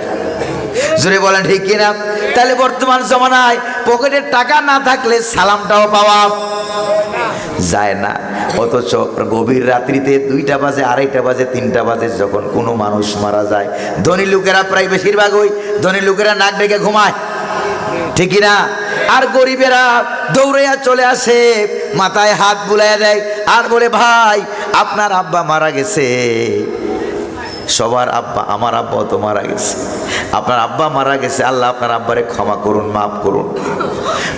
জোরে বলেন ঠিক কিনা? তাহলে বর্তমান জমানায় পকেটে টাকা না থাকলে সালামটাও পাওয়া যায় না। অথচ গভীর রাত্রিতে 2টা বাজে, 2:30 বাজে, 3টা বাজে যখন কোনো মানুষ মারা যায়, ধনী লোকেরা প্রায় বেশিরভাগই ধনী লোকেরা নাক ডেকে ঘুমায়, ঠিক না? আর গরিবেরা দৌড়াইয়া চলে আসে, মাথায় হাত বুলাইয়া দেয় আর বলে ভাই আপনার আব্বা মারা গেছে। সবার আব্বা, আমার আব্বাও তো মারা গেছে। আপনার আব্বা মারা গেছে, আল্লাহ আপনার আব্বারে ক্ষমা করুন, মাফ করুন।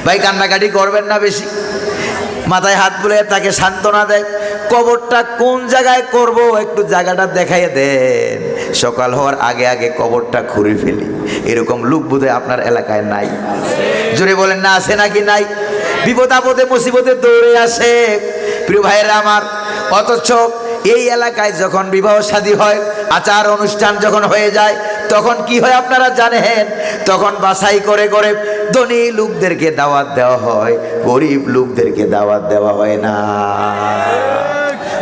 ভাই কান্নাকাটি করবেন না বেশি। মাথায় হাত বুলিয়ে তাকে সান্ত্বনা দেয়। কবরটা কোন জায়গায় করব একটু জায়গাটা দেখাইয়ে দেন, সকাল হওয়ার আগে আগে কবরটা খুঁড়ে ফেলি। এরকম লোক বোধহয় আপনার এলাকায় নাই? জোরে বলেন না, আছে নাকি নাই? বিপদ আপদে মুসিবতে দৌড়ে আসে, প্রিয় ভাইয়েরা আমার, অথচ এই এলাকায় যখন বিবাহ শাদী হয়, আচার অনুষ্ঠান যখন হয়ে যায়, তখন কি হয় আপনারা জানেন? তখন বাছাই করে করে ধনী লোকদেরকে দাওয়াত দেওয়া হয়, গরিব লোকদেরকে দাওয়াত দেওয়া হয় না।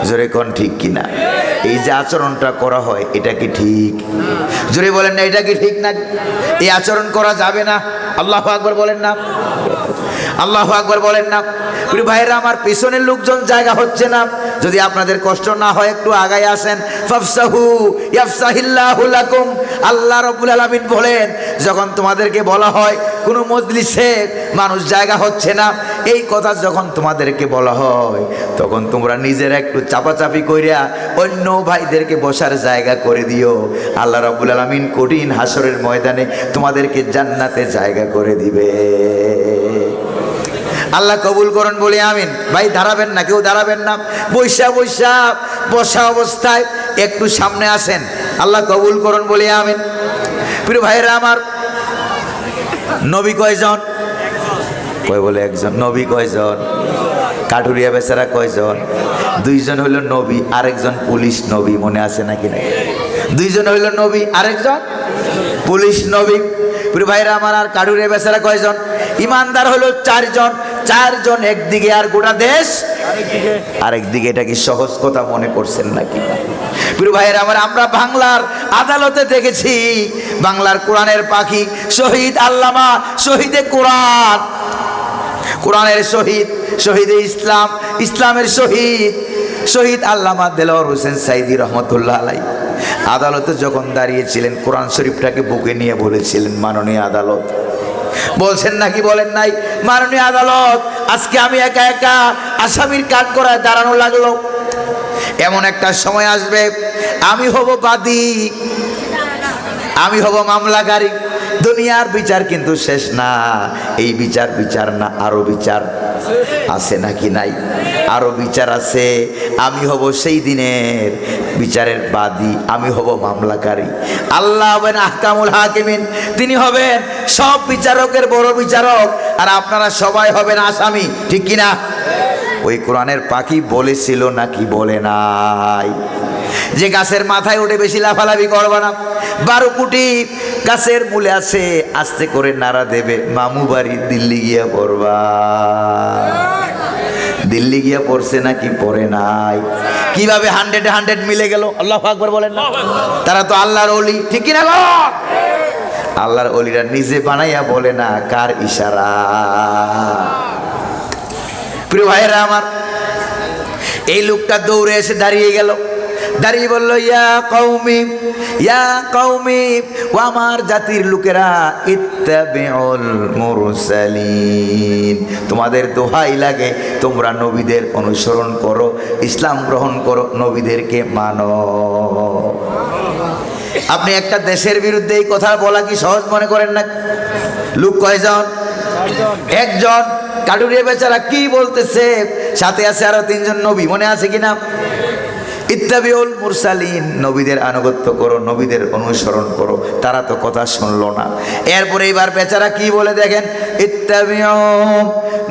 জোরে কোন ঠিক কিনা? এই যে আচরণটা করা হয়, এটা কি ঠিক? জোরে বলেন না, এটা কি ঠিক না? এই আচরণ করা যাবে না। আল্লাহু আকবার বলেন না, আল্লাহু আকবার বলেন না। প্রিয় ভাইরা আমার, পিছনের লোকজন জায়গা হচ্ছে না। যদি আপনাদের কষ্ট না হয়, একটু আগায় আসেন। ফাফসাহু ইয়াফসাহিল্লাহু লাকুম। আল্লাহ রাব্বুল আলামিন বলেন, যখন তোমাদেরকে বলা হয় কোনো মজলিসে মানুষ জায়গা হচ্ছে না, এই কথা যখন তোমাদেরকে বলা হয়, তখন তোমরা নিজেরা একটু চাপাচাপি কইরা অন্য ভাইদেরকে বসার জায়গা করে দিও। আল্লাহ রাব্বুল আলামিন কঠিন হাসরের ময়দানে তোমাদেরকে জান্নাতে জায়গা করে দিবে। আল্লাহ কবুল করুন বলি আমিন। ভাই দাঁড়াবেন না, কেউ দাঁড়াবেন না। বসা অবস্থায় একটু সামনে আসেন। আল্লাহ কবুল করুন বলি আমিন। প্রিয় ভাইরা আমার, নবী কয়জন? কয় বলে একজন। নবী কয়জন? কাঠুরিয়া বেচারা কয়জন? দুইজন হইল নবী, আরেকজন পুলিশ নবী। মনে আছে নাকি না? দুইজন হইল নবী, আরেকজন পুলিশ নবী। প্রিয় ভাইরা আমার, আর কাঠুরিয়া বেচারা কয়জন? ইমানদার হলো চারজন। চারজন একদিকে আর গোটা দেশ আরেকদিকে। এটা কি সহজ কথা মনে করছেন নাকি? প্রিয় ভাইয়েরা আমার, আমরা বাংলার আদালতে দেখেছি, বাংলার কোরআনের পাখি শহীদ আল্লামা, শহীদে কোরআন, কোরআনের শহীদ, শহীদে ইসলাম, ইসলামের শহীদ, শহীদ আল্লামা দেলোয়ার হোসেন সাইদি রহমতুল্লাহ আলাই আদালতে যখন দাঁড়িয়েছিলেন, কোরআন শরীফটাকে বুকে নিয়ে বলেছিলেন, মাননীয় আদালত, বলছেন নাকি বলেন নাই? মাননীয় আদালত, আজকে আমি একা একা আসামির কাঠ করায় দাঁড়ানো লাগলো। এমন একটা সময় আসবে, আমি হব বাদী, আমি হব মামলাকারী। দুনিয়ার বিচার কিন্তু শেষ না। এই বিচার বিচার না, আরো বিচার আছে নাকি নাই? আরো বিচার আছে। আমি হব সেই দিনের বিচারের বাদী, আমি হব মামলাকারী। আল্লাহ হবেন আহকামুল হাকিমিন, তিনি হবেন সব বিচারকের বড় বিচারক, আর আপনারা সবাই হবেন আসামি। ঠিক কিনা? ওই কোরআনের পাখি বলেছিল নাকি বলে নাই যে গাছের মাথায় উঠে বেশি লাফালাফি করবা না, 12 কোটি গাছের মূলে আছে, আস্তে করে নাড়া দেবে, মামু বাড়ি দিল্লি গিয়া পড়বা। দিল্লি গিয়া পড়ছে নাকি পড়ে নাই? কিভাবে 100 মিলে গেল? আল্লাহু আকবার বলেন না। তারা তো আল্লাহর ওলি। ঠিক কিনা গো? আল্লাহর ওলিরা নিজে বানাইয়া বলে না, কার ইশারা? প্রিয় ভাইয়েরা আমার, এই লোকটা দৌড়ে এসে দাঁড়িয়ে গেল, দাঁড়িয়ে বলল, ইয়া কওমি, ও আমার জাতির লোকেরা, ইত্তাবিউল মুরসালিন, তোমাদের দোহাই লাগে, তোমরা নবীদের অনুসরণ করো, ইসলাম গ্রহণ করো, নবীদেরকে মানো। আপনি একটা দেশের বিরুদ্ধে এই কথা বলা কি সহজ মনে করেন না? লোক কয়জন? একজন। কাঠুরিয়া বেচারা কি বলতেছে? সাথে আছে আরো 3 জন নবী। মনে আছে কিনা? ইত্তাবিউল মুরসালিন, নবীদের আনুগত্য করো, নবীদের অনুসরণ করো। তারা তো কথা শুনলো না। এরপরে এবার বেচারা কি বলে দেখেন, ইত্তাবিউ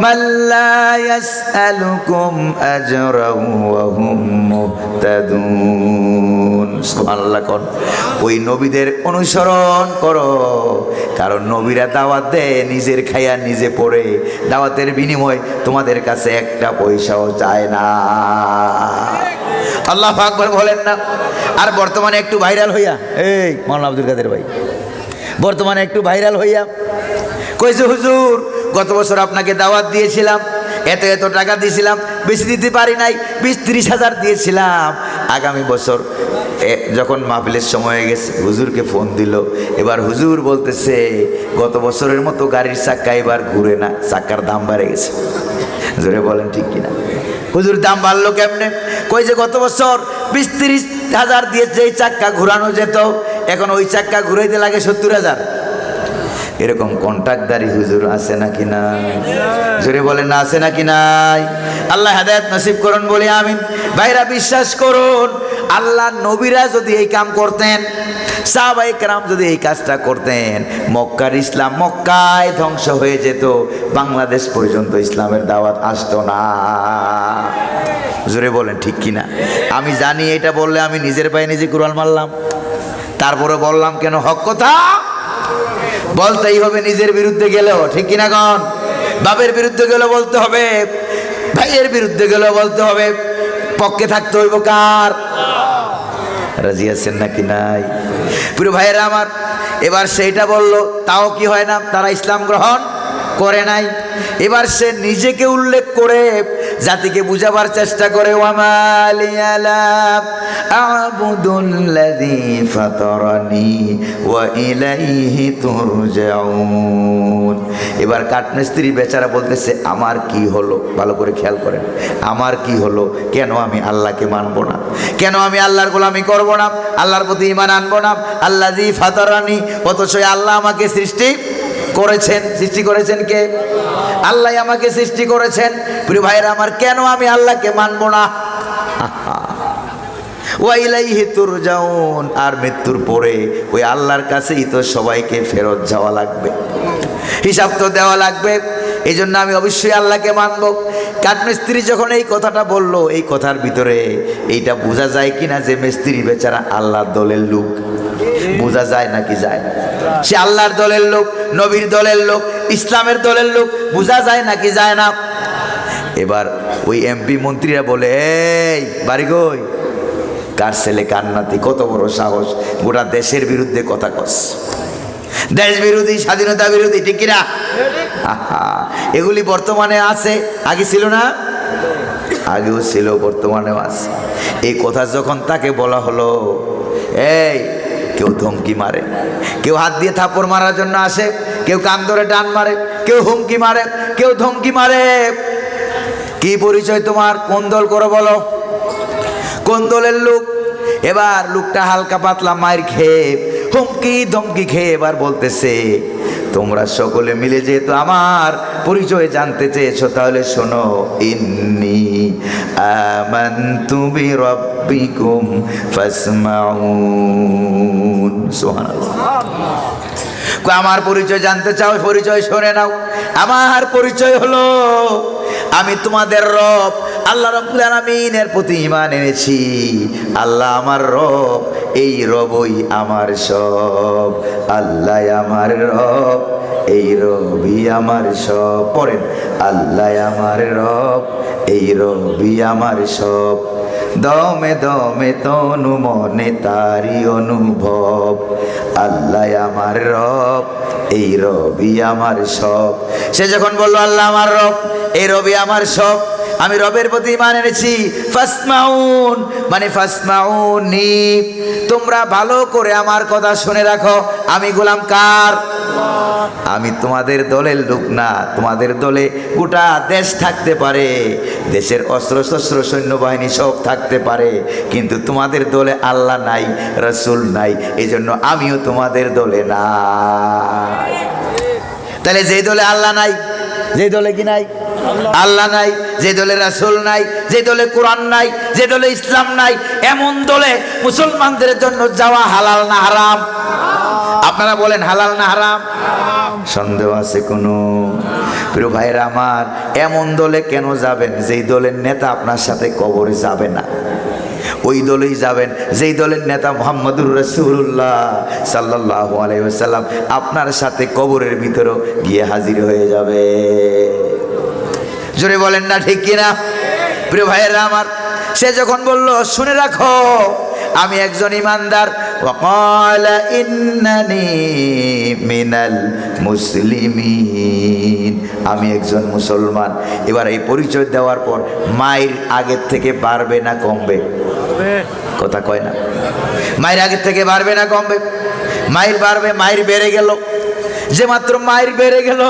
মাল্লা ইয়াসআলুকুম আজরাহু ওয়া হুম মুহতাদুন। সুবহানাল্লাহ। কোন? ওই নবীদের অনুসরণ করো, কারণ নবীরা দাওয়াত দেয় নিজের খাইয়া নিজে পড়ে, দাওয়াতের বিনিময় তোমাদের কাছে একটা পয়সাও চায় না। আল্লাহু আকবার বলেন না। আর বর্তমানে একটু ভাইরাল হইয়া, এই মাওলানা আব্দুল কাদের ভাই, বর্তমানে একটু ভাইরাল হইয়া কইছে, হুজুর গত বছর আপনাকে দাওয়াত দিয়েছিলাম, এত টাকা দিয়েছিলাম, বেশি দিতে পারি নাই, 20-30 হাজার দিয়েছিলাম। আগামী বছর যখন মাহফিলের সময় হয়ে গেছে, হুজুরকে ফোন দিল। এবার হুজুর বলতেছে, গত বছরের মতো গাড়ির চাক্কা এবার ঘুরে না, চাক্কার দাম বেড়ে গেছে। জোরে বলেন ঠিক কিনা? হুজুর দাম বাড়লো কেমনে? কই যে গত বছর 20-30 হাজার দিয়ে যেই চাক্কা ঘুরানো যেত, এখন ওই চাক্কা ঘুরাইতে লাগে 70 হাজার। এরকম কন্ট্রাক্টদারি হুজুর আছে নাকি নাই? জোরে বলেন না, আছে নাকি নাই? আল্লাহ হেদায়েত নসিব করুন বলি আমিন। ভাইরা বিশ্বাস করুন, আল্লাহ নবীরা যদি এই কাম করতেন, সাহাবায়ে কেরাম যদি এই কাজটা করতেন, মক্কার ইসলাম মক্কায় ধ্বংস হয়ে যেত, বাংলাদেশ পর্যন্ত ইসলামের দাওয়াত আসতো না। জোরে বলেন ঠিক কিনা? আমি জানি এটা বললে আমি নিজের পায়ে নিজে কুড়াল মারলাম, তারপরে বললাম কেন? হক কথা বলতেই হবে, নিজের বিরুদ্ধে গেলেও, ঠিক কিনা কন? বাপের বিরুদ্ধে গেলেও বলতে হবে, ভাইয়ের বিরুদ্ধে গেলেও বলতে হবে, পক্ষে থাকতে হইব কার? রাজি আছেন নাকি নাই? প্রিয় ভাইয়েরা আমার, এবার সেইটা বললো, তাও কি হয় না? তারা ইসলাম গ্রহণ করে নাই। এবার সে নিজেকে উল্লেখ করে জাতিকে বুঝাবার চেষ্টা করে, ওয়ামালিয়ালা আবুদুল্লাযী ফাতারানি ওয়া ইলাইহি তুরজাউন। এবার কাঠমিস্ত্রি বেচারা বলতেছে, আমার কি হলো? ভালো করে খেয়াল করেন, আমার কি হলো? কেন আমি আল্লাহকে মানবো না? কেন আমি আল্লাহর গোলামি করব না? আল্লাহর প্রতি ঈমান আনবো না? আল্লাযী ফাতারানি, অথচ আল্লাহ আমাকে সৃষ্টি করেছেন। সৃষ্টি করেছেন কে? আল্লাহ আমাকে সৃষ্টি করেছেন। প্রিয় ভাইরা আমার, কেন আমি আল্লাহকে মানবো না? ওয়া ইলাইহি তুরজাউন, আর মৃত্যুর পরে ওই আল্লাহর কাছেই তো সবাইকে ফেরত যাওয়া লাগবে, হিসাব তো দেওয়া লাগবে। এই জন্য আমি অবশ্যই আল্লাহকে মানব। কাঠমিস্ত্রি যখন এই কথাটা বলল, এই কথার ভিতরে এইটা বোঝা যায় কিনা যে মিস্ত্রি বেচারা আল্লাহর দলের লোক? বোঝা যায় নাকি যায়? সে আল্লাহর দলের লোক, নবীর দলের লোক, ইসলামের দলের লোক, বোঝা যায় নাকি যায় না? এবার ওই এমপি মন্ত্রীরা বলে, এই বাড়ি কই? কার ছেলে কার নাতি? কত বড় সাহস, গোটা দেশের বিরুদ্ধে কথা কস, দেশ বিরোধী, স্বাধীনতা বিরোধী, ঠিক কিনা? এগুলি বর্তমানে আছে, আগে ছিল না? আগেও ছিল, বর্তমানেও আছে। এই কথা যখন তাকে বলা হলো, এই কেউ ধমকি মারে, কেউ হাত দিয়ে থাপ্পড় মারার জন্য আসে, কেউ কান ধরে টান মারে, কেউ হুমকি মারে, কেউ ধমকি মারে। কি পরিচয় তোমার? কোন দল করো বলো? কোন দলের লোক? এবার লোকটা হালকা পাতলা মায়ের খেয়ে, হুমকি ধমকি খেয়ে এবার বলতেছে, তোমরা সকলে মিলে যেহেতু আমার পরিচয় জানতে চেয়েছো, তাহলে শোনো, ইন্নী আমানতু বিরাব্বিকুম ফাসমাউন। সুবহানাল্লাহ। আমার পরিচয় জানতে চাও? পরিচয় শুনে নাও। আমার পরিচয় হলো, আমি তোমাদের রব আল্লাহ রাব্বুল আলামিনের প্রতি ঈমান এনেছি। আল্লাহ আমার রব, এই রবই আমার সব। আল্লাহ আমার রব, এই রবই আমার সব। পড়েন, আল্লাহ আমার রব, এই রবই আমার সব। দমে দমে তনু মনে তারি অনুভব। আল্লাহ আমার রব, এই রবি আমার সব। সে যখন বলল আল্লাহ আমার রব, এই রবি আমার সব, আমি রবের প্রতি ঈমান এনেছি। ফাসমাউন মানে ফাসমাউনি, তোমরা ভালো করে আমার কথা শুনে রাখো। আমি গোলাম কার? আমি তোমাদের দলের লোক না। তোমাদের দলে গোটা দেশ থাকতে পারে, দেশের অস্ত্র শস্ত্র সৈন্যবাহিনী সব থাকতে পারে, কিন্তু তোমাদের দলে আল্লাহ নাই, রাসূল নাই, এই জন্য আমিও তোমাদের দলে নাই। তাহলে যে দলে আল্লাহ নাই, যে দলে কি নাই? আল্লাহ নাই, যে দলে রাসূল নাই, যে দলে কোরআন নাই, যে দলে ইসলাম নাই, এমন দলে মুসলমানদের জন্য যাওয়া হালাল না হারাম? আপনারা বলেন, হালাল না হারাম? সন্দেহ আছে কোনো? প্রিয় ভাইরা আমার, এমন দলে কেন যাবেন যেই দলের নেতা আপনার সাথে কবরে যাবে না? ওই দলেই যাবেন যেই দলের নেতা মুহাম্মদুর রাসূলুল্লাহ সাল্লাল্লাহু আলাইহি ওয়াসাল্লাম আপনার সাথে কবরের ভিতরেও গিয়ে হাজির হয়ে যাবে। জোরে বলেন না ঠিক কিনা? প্রিয় ভাইয়েরা আমার, সে যখন বলল, শুনে রাখো, আমি একজন ইমানদার, ওয়াকালা ইন্নানি মিনাল মুসলিমিন, আমি একজন মুসলমান। এবার এই পরিচয় দেওয়ার পর মায়ের আগের থেকে বাড়বে না কমবে? কথা কয় না? মায়ের আগের থেকে বাড়বে না কমবে? মায়ের বাড়বে, মায়ের বেড়ে গেল। যে মাত্র মায়ের বেড়ে গেল,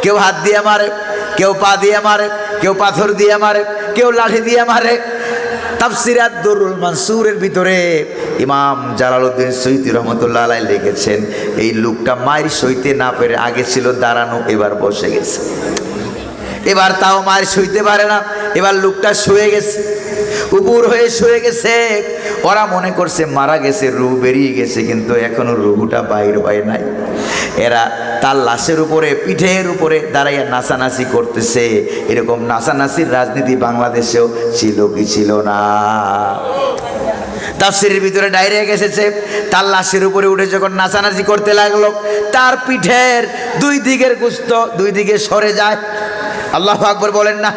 কেউ হাত দিয়ে মারে, কেউ পা দিয়ে মারে, কেউ পাথর দিয়ে মারে, কেউ লাঠি দিয়ে মারে। তাফসীর আদ-দুররুল মানসুরের ভিতরে ইমাম জালালউদ্দিন সুয়ুতী রহমতুল্লাহ আলাইহি লিখেছেন, এই লোকটা মায়ের সইতে না পেরে, আগে ছিল দাঁড়ানো, এবার বসে গেছে। এবার তাও মায়ের সইতে পারে না, এবার লোকটা শুয়ে গেছে, উপর হয়ে শুয়ে গেছে। ওরা মনে করছে মারা গেছে, রূহ বেরিয়ে গেছে, কিন্তু এখনো রূহটা বাইর হয় নাই। এরা তার লাশের উপরে পিঠের উপরে দাঁড়াইয়া নাচানাচি করতেছে। এরকম নাচানাচির রাজনীতি বাংলাদেশেও ছিল কি ছিল না? তাফসীরের ভিতরে ডাইরেক্ট এসেছে, তার লাশের উপরে উঠে যখন নাচানাচি করতে লাগলো, তার পিঠের দুই দিকের গোশত দুই দিকে সরে যায়। আল্লাহু আকবার বলেন না?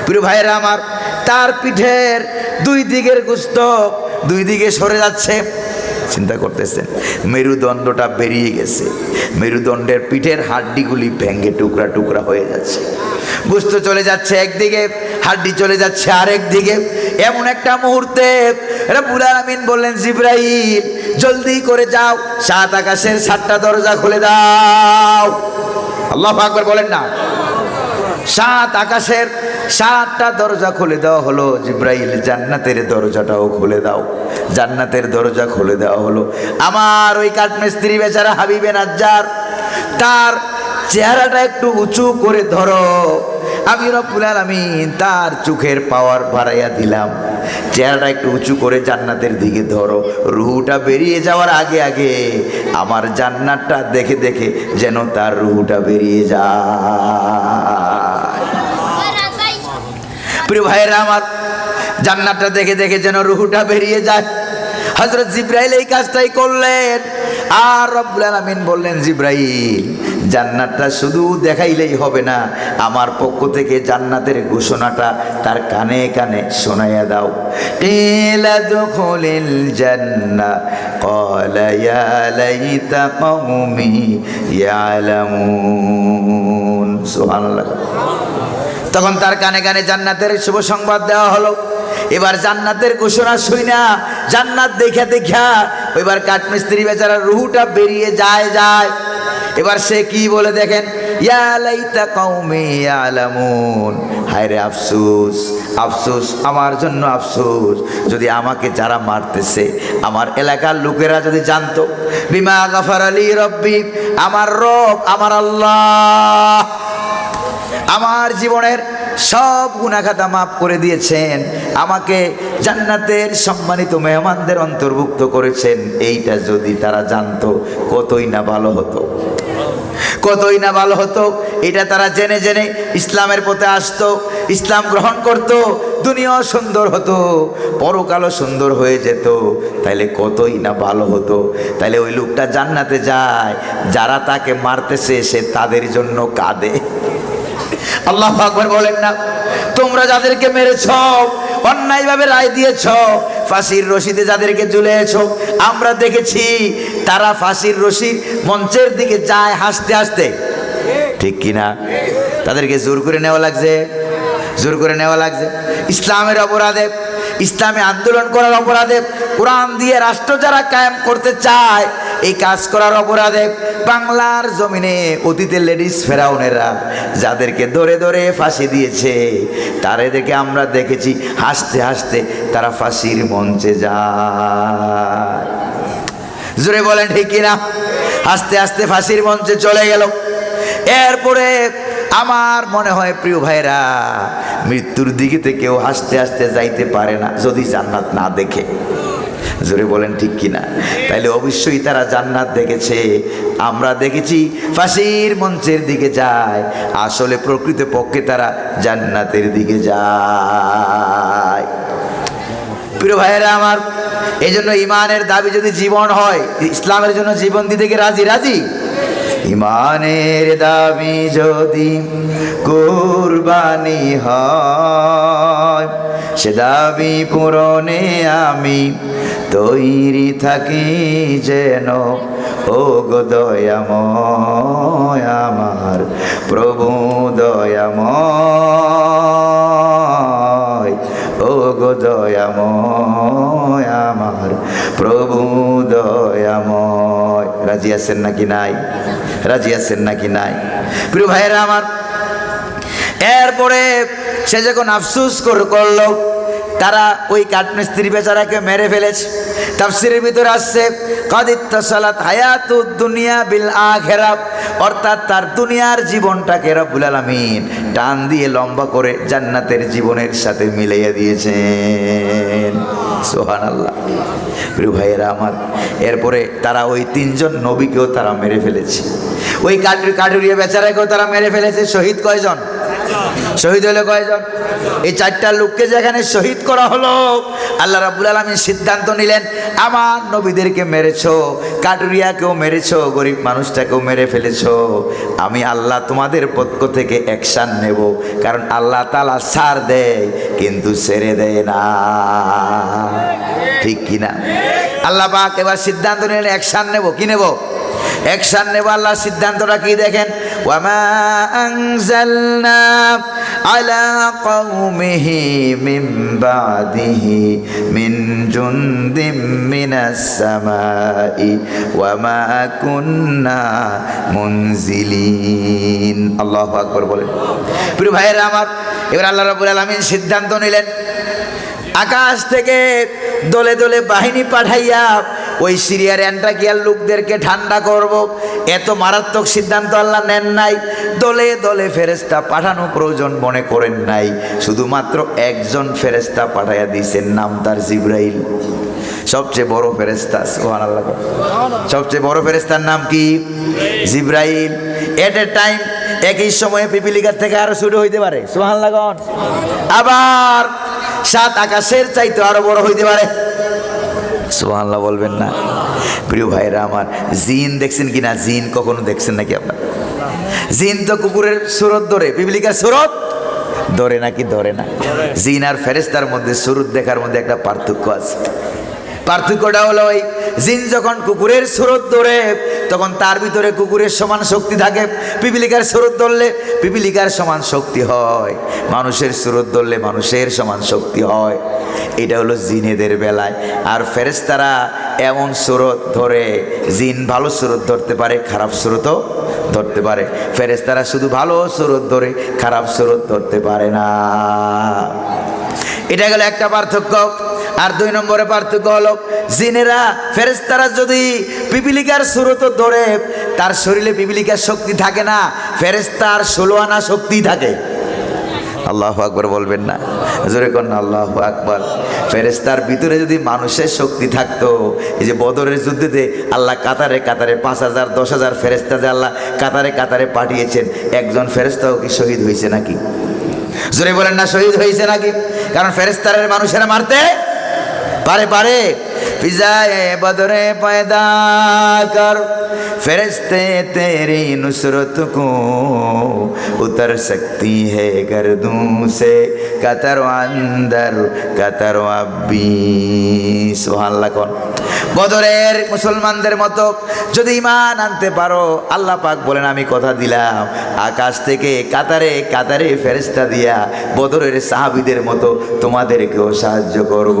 প্রিয় ভাইয়েরা আমার, তার পিঠের দুই দিকের গোশত দুই দিকে সরে যাচ্ছে। চিন্তা করতেছেন, মেরুদণ্ডটা বেরিয়ে গেছে, মেরুদণ্ডের পিঠের হাড্ডিগুলি ভেঙে টুকরা টুকরা হয়ে যাচ্ছে, গোশত চলে যাচ্ছে একদিকে, হাড্ডি চলে যাচ্ছে আরেক দিকে। এমন একটা মুহূর্তে রব্বুল আলামিন বললেন, জিবরাইল জলদি করে যাও, সাত আকাশের সাতটা দরজা খুলে দাও। আল্লাহু আকবার বলেন না? সাত আকাশের সাতটা দরজা খুলে দেওয়া হলো। জিবরাইল জান্নাতের দরজাটাও খুলে দাও। জান্নাতের দরজা খুলে দেওয়া হলো। আমার ওই কাঠমিস্ত্রি বেচারা হাবিবে নাজ্জার, তার চেহারাটা একটু উঁচু করে ধরো। আমি রব্বুল আলামিন তার চোখের পাওয়ার বাড়াইয়া দিলাম। চেহারাটা একটু উঁচু করে জান্নাতের দিকে ধরো। রুহুটা বেরিয়ে যাওয়ার আগে আগে আমার জান্নাতটা দেখে দেখে যেন তার রুহুটা বেরিয়ে যায়। প্রিয় ভাইয়েরা আমার, জান্নাতটা দেখে দেখে যেন রুহুটা বেরিয়ে যায়। হযরত জিবরাইল এই কাজটাই করলেন। আর রব্বুল আলামিন বললেন, জিবরাইল জান্নাতটা শুধু দেখাইলেই হবে না, আমার পক্ষ থেকে জান্নাতের ঘোষণাটা তার কানে কানে শোনাইয়া দাও। কিলা দুখুলিল জান্নাহ ক্বালা ইয়া লাইতা কওমি ইয়ালামুন। সুবহানাল্লাহ। তখন তার কানে কানে জান্নাতের শুভ সংবাদ দেওয়া হলো। এবার জান্নাতের ঘোষণা শুইনা, জান্নাত দেখা দেখা এবার কাঠমিস্ত্রি বেচারা রুহুটা বেরিয়ে যায়। এবার সে কি বলে দেখেন, ইয়া লাইতা কওমি ইয়ালামুন, হায় রে আফসোস, আফসোস আমার জন্য আফসোস, যদি আমাকে যারা মারতেছে আমার এলাকার লোকেরা যদি জানতো, বিমা গাফারা লি রব্বি, আমার রব আমার আল্লাহ আমার জীবনের সব গুনাহ খাতা মাফ করে দিয়েছেন, আমাকে জান্নাতের সম্মানিত মেহমানদের অন্তর্ভুক্ত করেছেন, এইটা যদি তারা জানতো কতই না ভালো হতো, কতই না ভালো হতো। এটা তারা জেনে জেনে ইসলামের পথে আসতো, ইসলাম গ্রহণ করত, দুনিয়াও সুন্দর হতো, পরকালও সুন্দর হয়ে যেত, তাইলে কতই না ভালো হতো। তাইলে ওই লোকটা জান্নাতে যায়, যারা তাকে মারতেছে সে তাদের জন্য কাঁদে। আল্লাহু আকবার বলেন না? তোমরা যাদেরকে মেরেছ, অন্যায়ভাবে রায় দিয়েছ, ফাঁসির রশিতে যাদেরকে ঝুলিয়েছ, আমরা দেখেছি তারা ফাঁসির রশির মঞ্চের দিকে যায় হাসতে হাসতে, ঠিক কিনা? তাদেরকে জোর করে নেওয়া লাগছে, জোর করে নেওয়া লাগছে। ইসলামের অপরাধে, ইসলামে আন্দোলন করার অপরাধে, কোরআন দিয়ে রাষ্ট্র যারা কায়েম করতে চায় এই কাজ করার অপরাধে বাংলার জমিনে অতীতের লেডিস ফেরাউনেরা যাদেরকে ধরে ধরে ফাঁসি দিয়েছে, তাদেরকে আমরা দেখেছি হাসতে হাসতে তারা ফাঁসির মঞ্চে যায়। জোরে বলেন ঠিক কিনা? হাসতে হাসতে ফাঁসির মঞ্চে চলে গেল। এরপরে আমার মনে হয় প্রিয় ভাইরা, মৃত্যুর দিকে কেউ হাসতে হাসতে যাইতে পারে না যদি জান্নাত না দেখে। জোরে বলেন ঠিক কিনা? তাইলে অবশ্যই তারা জান্নাত দেখেছে। আমরা দেখেছি ফাঁসির মঞ্চের দিকে যায়, আসলে প্রকৃত পক্ষে তারা জান্নাতের দিকে যায়। প্রিয় ভাইয়েরা আমার, এই জন্য ইমানের দাবি যদি জীবন হয়, ইসলামের জন্য জীবন দিতে কি রাজি? রাজি? ইমানের দাবি যদি কুরবানি হয়, সে দাবি পূরণে আমি তৈরি থাকি যেন। ও গো দয়াময় আমার প্রভু দয়াময়, ও গো দয়াময় আমার প্রভু দয়াময়। রাজি আছেন নাকি নাই? রাজি আছেন নাকি নাই? প্রিয় ভাইয়েরা আমার, এরপরে সে যখন আফসোস করলো, তারা ওই কাঠমিস্ত্রি বেচারাকে মেরে ফেলেছে। তাফসীরের ভিতরে আসছে কাদ ইত্তাসালাত হায়াতুদ দুনিয়া বিল আখিরাহ, অর্থাৎ তার দুনিয়ার জীবনটাকে রব্বুল আলামিন টান দিয়ে লম্বা করে জান্নাতের জীবনের সাথে মিলাইয়া দিয়েছেন। সুবহানাল্লাহ। প্রিয় ভাইয়েরা আমার, এরপরে তারা ওই 3 জন নবীকেও তারা মেরে ফেলেছে, ওই কাঠুরিয়া বেচারাকেও তারা মেরে ফেলেছে। শহীদ কয়জন? শহীদ হলো কয়জন? এই 4টা লোককে যেখানে শহীদ করা হলো, আল্লাহ রাব্বুল আলামিন সিদ্ধান্ত নিলেন, আমার নবীদেরকে মেরেছো, কাঠুরিয়াকেও মেরেছো, গরিব মানুষটাকেও মেরে ফেলেছো, আমি আল্লাহ তোমাদের পক্ষ থেকে অ্যাকশন নেব। কারণ আল্লাহ তাআলা ছাড় দেয় কিন্তু ছেড়ে দেয় না, ঠিক কিনা? আল্লাহ পাক এবার সিদ্ধান্ত নিলেন অ্যাকশন নেব। কি নেব? অ্যাকশন নেব। আল্লাহর সিদ্ধান্তটা কি দেখেন, ওয়ামা আনজালনা আলা কওমিহি মিন বাদিহি মিন জুনদিম মিনাস সামাই ওয়ামা কুন্না মুনজিলিন। আল্লাহু আকবার বলেন। প্রিয় ভাইয়েরা আমার, এবার আল্লাহ রাব্বুল আলামিন সিদ্ধান্ত নিলেন, আকাশ থেকে দলে দলে বাহিনী পাঠাইয়া ওই সিরিয়ার অ্যান্টাকিয়ার লোকদেরকে ঠান্ডা করব। এত মারাত্মক সিদ্ধান্ত আল্লাহ নেন নাই। দলে দলে ফেরেশতা পাঠানো প্রয়োজন মনে করেন নাই, শুধুমাত্র একজন ফেরেশতা পাঠাইয়া দিয়েছেন, নাম তার জিবরাইল। সবচেয়ে বড় ফেরেশতা, সুবহানাল্লাহ। সবচেয়ে বড় ফেরেশতার নাম কি? জিবরাইল। এট এ টাইম, একই সময়ে পিপিলিকার থেকে আরো ছোট হইতে পারে, সুবহানাল্লাহ। আবার 7 আকাশের চাইতে আরো বড় হইতে পারে, সুবহানাল্লাহ বলবেন না? প্রিয় ভাইরা আমার, জিন দেখছেন কিনা? জিন কখনো দেখছেন নাকি আপনার? জিন তো কুকুরের সুরত ধরে, পিপিলিকার সুরত ধরে নাকি? ধরে না। জিন আর ফেরেশতার মধ্যে সুরত দেখার মধ্যে একটা পার্থক্য আছে। পার্থক্যটা হলো, ওই জিন যখন কুকুরের সুরত ধরে তখন তার ভিতরে কুকুরের সমান শক্তি থাকে, পিপিলিকার সুরত ধরলে পিপিলিকার সমান শক্তি হয়, মানুষের সুরত ধরলে মানুষের সমান শক্তি হয়। এটা হলো জিনেদের বেলায়। আর ফেরেশতারা এমন সুরত ধরে, জিন ভালো সুরত ধরতে পারে, খারাপ সুরতও ধরতে পারে। ফেরেশতারা শুধু ভালো সুরত ধরে, খারাপ সুরত ধরতে পারে না। এটা গেল একটা পার্থক্য। আর 2 নম্বরে পার্থক্য হলো, জিনেরা, ফেরেশতারা যদি পিপিলিকার সুরত ধরে, তার শরীরে পিপিলিকার শক্তি থাকে না, ফেরেশতার 16 আনা শক্তি থাকে। আল্লাহু আকবার বলবেন না? জোরে কর না, আল্লাহু আকবার। ফেরেশতার ভিতরে যদি মানুষের শক্তি থাকতো, এই যে বদরের যুদ্ধেতে আল্লাহ কাতারে কাতারে 5000 10,000 ফেরেশতা যে আল্লাহ কাতারে কাতারে পাঠিয়েছেন, একজন ফেরেশতাও কি শহীদ হয়েছে নাকি? জোরে বলেন না, শহীদ হয়েছে নাকি? কারণ ফেরেশতারের মানুষেরা মারতে পারে। ফিজায়ে বদরে পয়দা কর ফেরিস্তে তেরি নুসরত কো উতর सकती है गर्दों से कतर अंदर कतर अब्बी। সুবহানাল্লাহ। কোন বদরের মুসলমানদের মতো যদি ঈমান আনতে পারো, আল্লাহ পাক বলেন, আমি কথা দিলাম আকাশ থেকে কাতারে কাতারে ফেরেশতা দিয়া বদরের সাহাবীদের মতো তোমাদেরকেও সাহায্য করব।